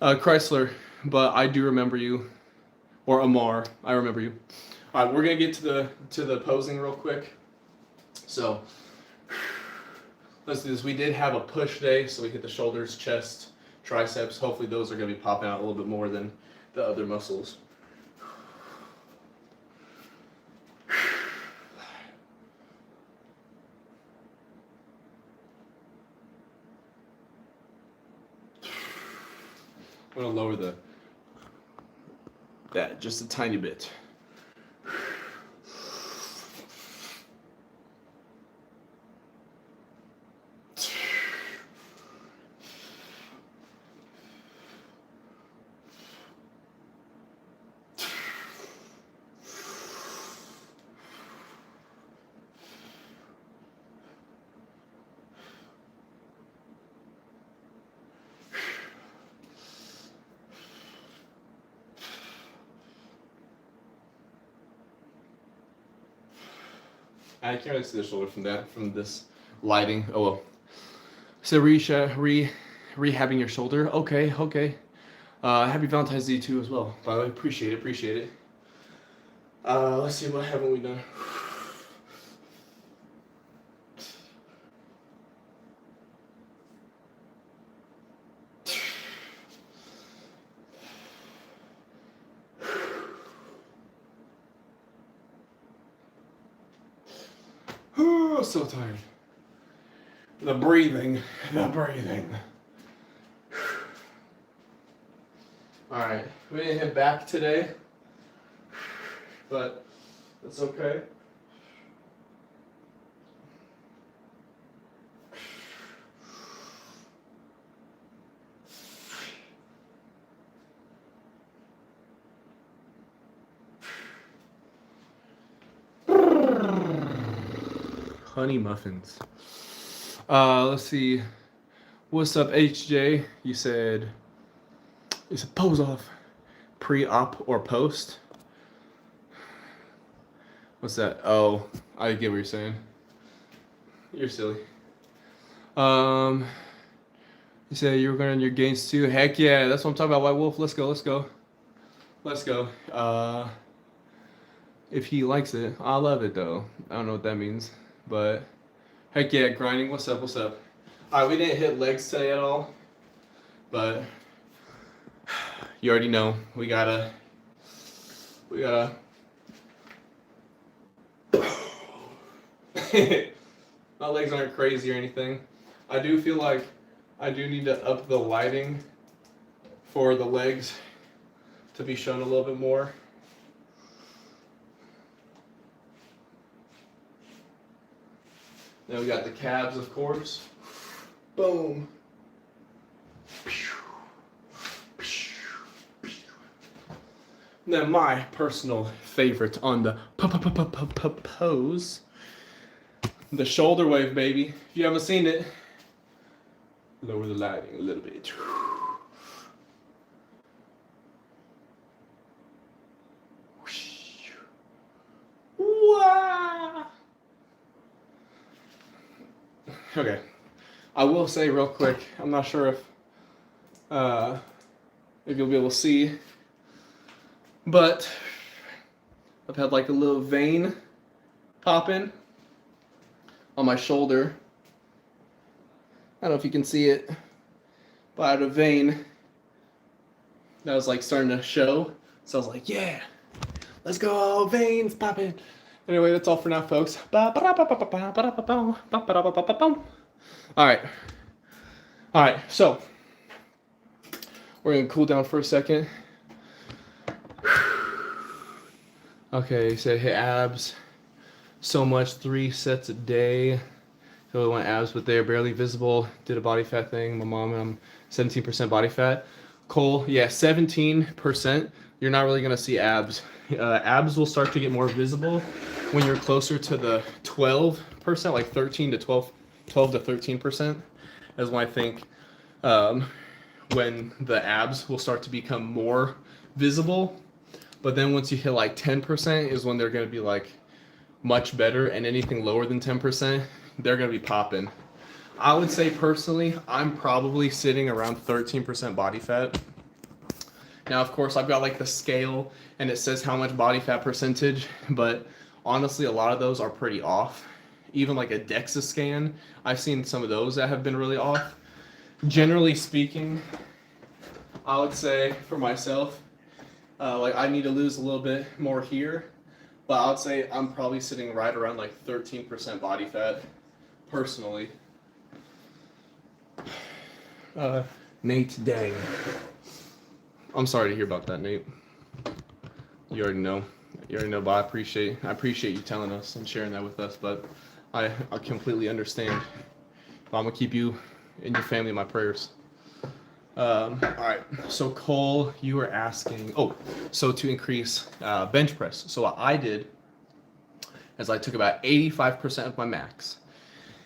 Chrysler, but I do remember you, or Amar, I remember you. All right, we're gonna get to the posing real quick. So let's do this. We did have a push day, so we hit the shoulders, chest, triceps. Hopefully those are gonna be popping out a little bit more than the other muscles. I'm gonna lower that just a tiny bit. I can't really see the shoulder from this lighting. Oh well. So rehabbing your shoulder. Okay. Happy Valentine's Day too as well. By the way, appreciate it. Let's see, what haven't we done? Oh, so tired. The breathing. Alright, we didn't hit back today, but that's okay. Honey muffins. Let's see. What's up, HJ? You said pose off pre-op or post. What's that? Oh, I get what you're saying. You're silly. You said you were going on your gains too. Heck yeah, that's what I'm talking about. White Wolf. Let's go. If he likes it, I love it though. I don't know what that means. But heck yeah, grinding. What's up? Alright, we didn't hit legs today at all. But you already know. We gotta my legs aren't crazy or anything. I do feel like I do need to up the lighting for the legs to be shown a little bit more. Then we got the calves, of course. Boom. Then my personal favorite on the pose, the shoulder wave, baby. If you haven't seen it, lower the lighting a little bit. Okay, I will say real quick, I'm not sure if you'll be able to see, but I've had like a little vein pop in on my shoulder. I don't know if you can see it, but I had a vein that was like starting to show. So I was like, yeah, let's go, veins popping. Anyway, that's all for now, folks. Alright, so we're gonna cool down for a second. Okay, so hit abs so much, 3 sets a day. So we went abs, but they're barely visible. Did a body fat thing. My mom, I'm 17% body fat. Cole, yeah, 17%. You're not really gonna see abs. Abs will start to get more visible when you're closer to the 12%, like 13 to 12 to 13%, is when I think when the abs will start to become more visible. But then once you hit like 10% is when they're going to be like much better, and anything lower than 10%, they're going to be popping. I would say personally, I'm probably sitting around 13% body fat. Now, of course, I've got like the scale and it says how much body fat percentage, but honestly, a lot of those are pretty off. Even like a DEXA scan, I've seen some of those that have been really off. Generally speaking, I would say for myself, like I need to lose a little bit more here, but I would say I'm probably sitting right around like 13% body fat, personally. Nate Dang. I'm sorry to hear about that, Nate. You already know. But I appreciate you telling us and sharing that with us, but I completely understand. I'm gonna keep you and your family in my prayers. All right. So Cole, you were asking. Oh, so to increase bench press. So what I did is I took about 85% of my max.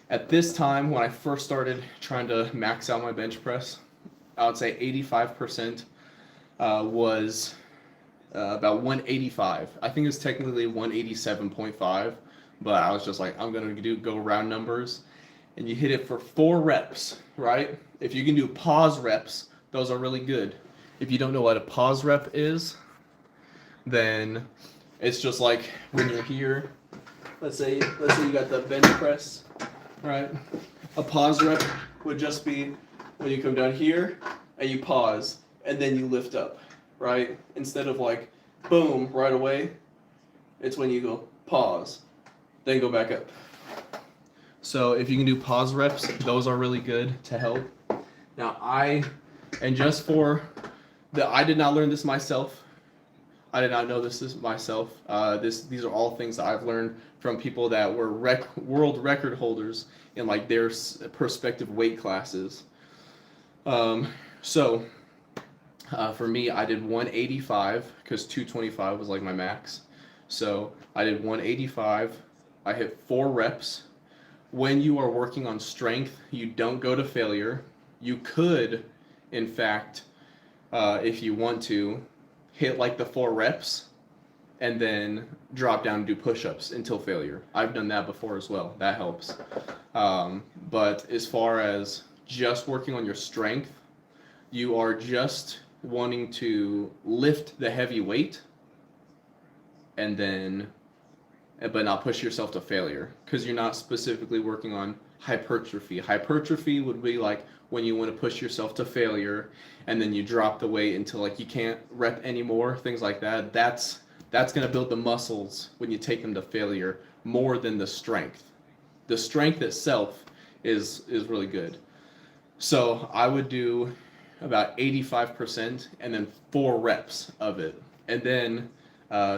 At this time, when I first started trying to max out my bench press, I would say 85% was about 185. I think it's technically 187.5, but I was just like, I'm gonna go round numbers, and you hit it for 4 reps, right? If you can do pause reps, those are really good. If you don't know what a pause rep is, then it's just like when you're here. Let's say you got the bench press, right? A pause rep would just be when you come down here and you pause and then you lift up, right? Instead of like boom right away, it's when you go pause, then go back up. So if you can do pause reps, those are really good to help. Now I did not learn this myself. I did not know this myself. These are all things that I've learned from people that were world record holders in like their respective weight classes. So for me, I did 185 because 225 was like my max. So I did 185. I hit 4 reps. When you are working on strength, you don't go to failure. You could, in fact, if you want to, hit like the 4 reps and then drop down and do push-ups until failure. I've done that before as well. That helps. But as far as just working on your strength, you are just wanting to lift the heavy weight and then but not push yourself to failure, because you're not specifically working on hypertrophy. Hypertrophy would be like when you want to push yourself to failure and then you drop the weight until like you can't rep anymore, things like that. That's going to build the muscles when you take them to failure more than the strength. The strength itself is really good. So I would do about 85% and then 4 reps of it. And then,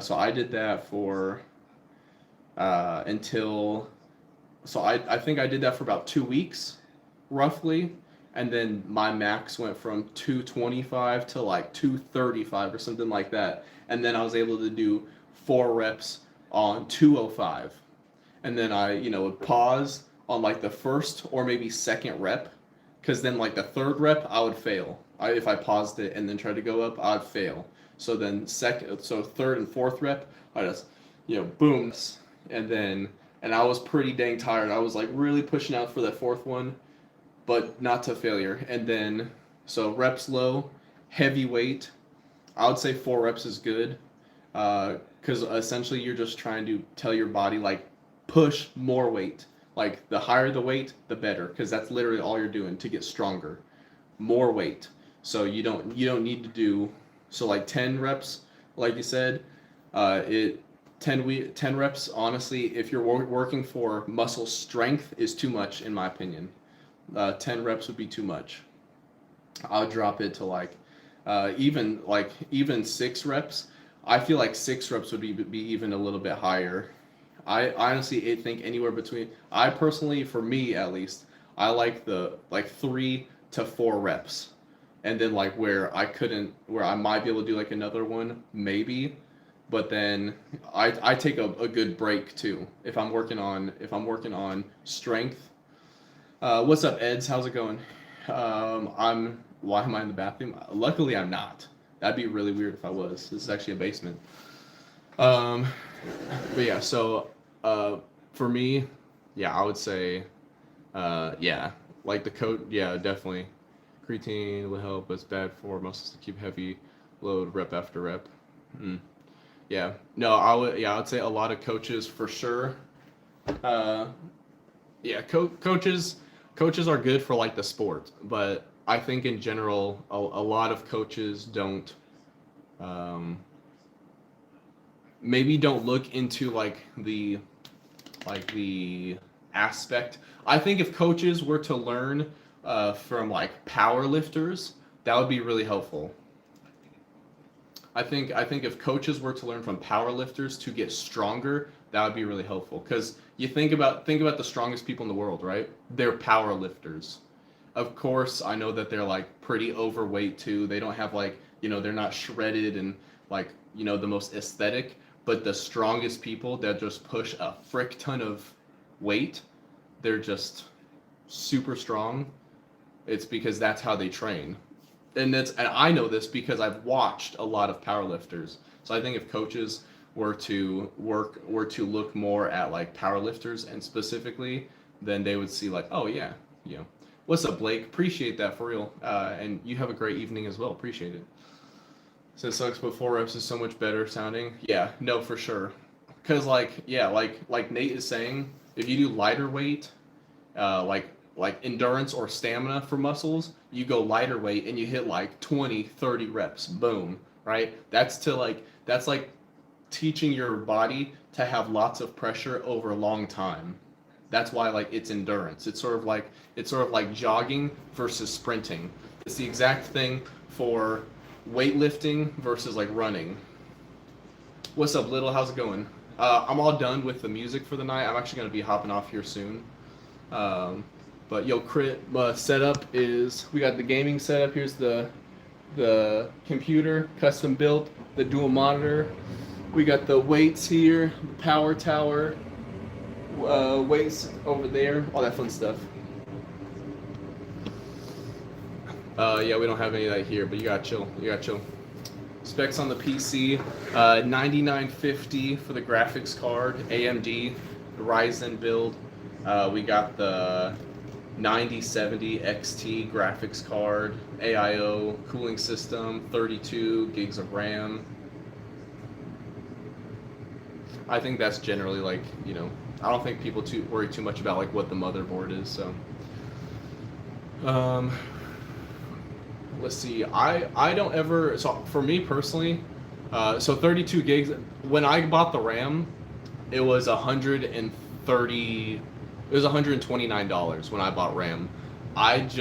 so I did that for I think I did that for about 2 weeks, roughly. And then my max went from 225 to like 235 or something like that. And then I was able to do 4 reps on 205. And then I, would pause on like the first or maybe second rep, because then like the third rep I would fail. If I paused it and then tried to go up, I'd fail. So then third and fourth rep, I just, boom. And I was pretty dang tired. I was like really pushing out for that 4th one, but not to failure. And then, so reps low, heavy weight. I would say 4 reps is good, because essentially you're just trying to tell your body like push more weight. Like the higher the weight, the better, because that's literally all you're doing to get stronger. More weight. So you don't need to do, so like 10 reps, like you said, 10 reps, honestly, if you're working for muscle strength, is too much in my opinion. 10 reps would be too much. I'll drop it to like even 6 reps. I feel like 6 reps would be even a little bit higher. I honestly think anywhere between, I personally, for me at least, I like the 3 to 4 reps. And then like where I might be able to do like another one, maybe. But then I take a good break too if I'm working on strength. What's up, Eds? How's it going? Why am I in the bathroom? Luckily, I'm not. That'd be really weird if I was. This is actually a basement. But yeah, so for me, yeah, I would say, yeah, like the coach, yeah, definitely. Creatine will help. It's bad for muscles to keep heavy load rep after rep. Mm. Yeah, no, I would say a lot of coaches for sure. Uh, yeah, coaches are good for like the sport, but I think in general, a lot of coaches don't. Um, Maybe don't look into like the aspect. I think if coaches were to learn from like power lifters, that would be really helpful. I think if coaches were to learn from power lifters to get stronger, that would be really helpful. Because you think about the strongest people in the world, right? They're power lifters. Of course, I know that they're like pretty overweight too. They don't have like, they're not shredded and like, the most aesthetic, but the strongest people that just push a frick ton of weight, they're just super strong. It's because that's how they train. And I know this because I've watched a lot of powerlifters. So I think if coaches were to look more at like powerlifters and specifically, then they would see like, oh yeah, what's up, Blake? Appreciate that for real. And you have a great evening as well. Appreciate it. So it sucks, but 4 reps is so much better sounding. Yeah, no, for sure. Cause like Nate is saying, if you do lighter weight, like endurance or stamina for muscles, you go lighter weight and you hit like 20, 30 reps. Boom, right? That's like teaching your body to have lots of pressure over a long time. That's why like it's endurance. It's sort of like jogging versus sprinting. It's the exact thing for weightlifting versus like running. What's up, Little? How's it going? I'm all done with the music for the night. I'm actually gonna be hopping off here soon. But yo, crit setup is we got the gaming setup. Here's the computer, custom built, the dual monitor. We got the weights here, the power tower, weights over there, all that fun stuff. Yeah, we don't have any of that here, but you gotta chill. You gotta chill. Specs on the PC, 9950 for the graphics card, AMD, Ryzen build. We got the 9070 XT graphics card, AIO cooling system, 32 gigs of RAM. I think that's generally like, I don't think people worry too much about like what the motherboard is. So, let's see. I don't ever. So for me personally, so 32 gigs. When I bought the RAM, it was 130. It was $129 when I bought RAM.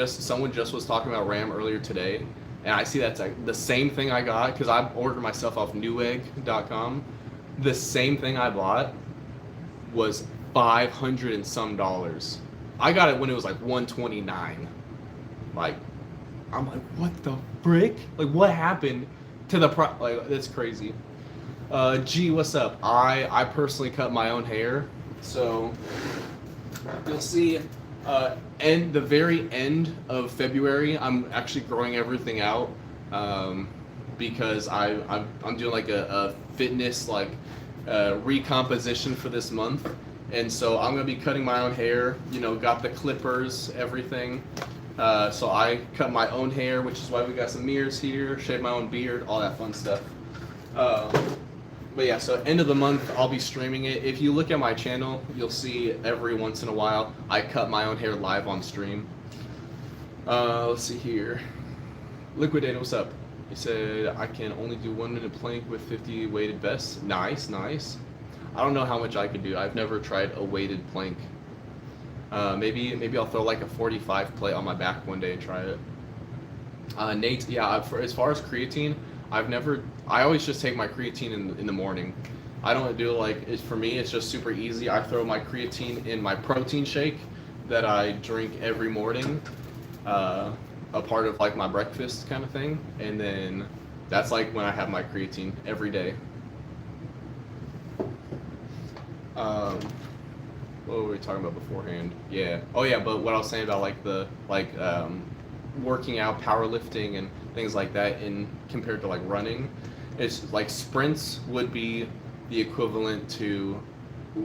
Someone just was talking about RAM earlier today, and I see that's like the same thing I got because I ordered myself off Newegg.com. The same thing I bought was $500 and some dollars. I got it when it was like 129. Like, I'm like, what the frick? Like, what happened to the like? That's crazy. G, what's up? I personally cut my own hair, so you'll see. And the very end of February, I'm actually growing everything out, because I'm doing like a fitness like recomposition for this month, and so I'm gonna be cutting my own hair. Got the clippers, everything. So I cut my own hair, which is why we got some mirrors here. Shave my own beard, all that fun stuff. But yeah, so end of the month, I'll be streaming it. If you look at my channel, you'll see every once in a while I cut my own hair live on stream. Let's see here. Liquidator, what's up? He said, I can only do 1 minute plank with 50 weighted vests. Nice, nice. I don't know how much I could do. I've never tried a weighted plank. Maybe I'll throw like a 45 plate on my back one day and try it. Nate, yeah, as far as creatine, I always just take my creatine in the morning. I don't do for me, it's just super easy. I throw my creatine in my protein shake that I drink every morning, a part of like my breakfast kind of thing. And then that's like when I have my creatine every day. What were we talking about beforehand? Yeah. Oh yeah, but what I was saying about working out, powerlifting, and things like that in compared to like running. It's like sprints would be the equivalent to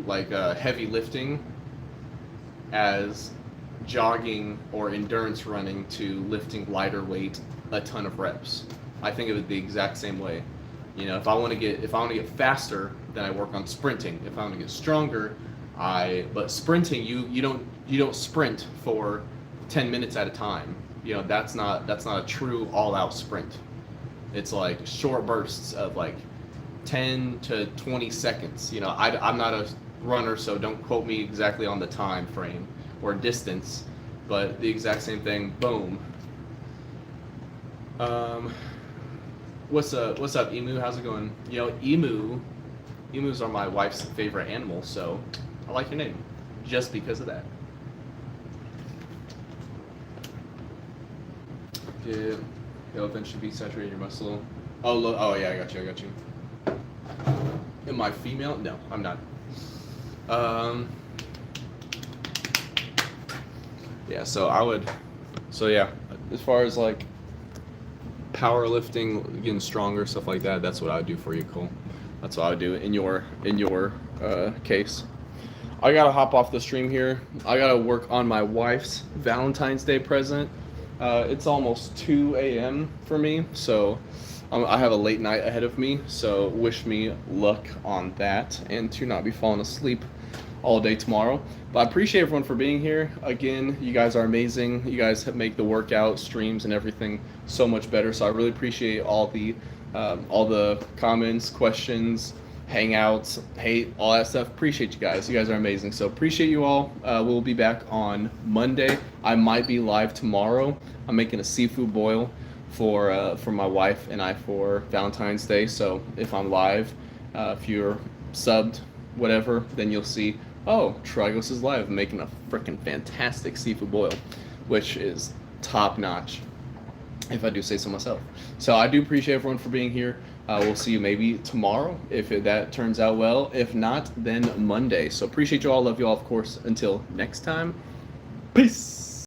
like heavy lifting as jogging or endurance running to lifting lighter weight a ton of reps. I think of it the exact same way. You know, if I want to get faster, then I work on sprinting. If I want to get stronger, but sprinting you don't sprint for 10 minutes at a time. You know, that's not a true all-out sprint. It's like short bursts of like 10 to 20 seconds. You know, I'm not a runner, so don't quote me exactly on the time frame or distance, but the exact same thing. Boom. What's up, Emu? How's it going? You know, emus are my wife's favorite animal, so I like your name just because of that. Yeah, elephant should be saturating your muscle. Oh, look. Oh, yeah, I got you. Am I female? No, I'm not. Yeah, so yeah, as far as like powerlifting, getting stronger, stuff like that, that's what I would do for you, Cole. That's what I would do in your case. I gotta hop off the stream here. I gotta work on my wife's Valentine's Day present. It's almost 2 a.m. for me, so I have a late night ahead of me, so wish me luck on that and to not be falling asleep all day tomorrow. But I appreciate everyone for being here. Again, you guys are amazing. You guys make the workout streams and everything so much better, so I really appreciate all the comments, questions, hangouts, hate, all that stuff. Appreciate you guys. You guys are amazing. So appreciate you all. We'll be back on Monday. I might be live tomorrow. I'm making a seafood boil for my wife and I for Valentine's Day. So if I'm live, if you're subbed, whatever, then you'll see, oh, Trigos is live making a freaking fantastic seafood boil, which is top notch, if I do say so myself. So I do appreciate everyone for being here. We'll see you maybe tomorrow if that turns out well. If not, then Monday. So appreciate you all. Love you all, of course. Until next time, peace.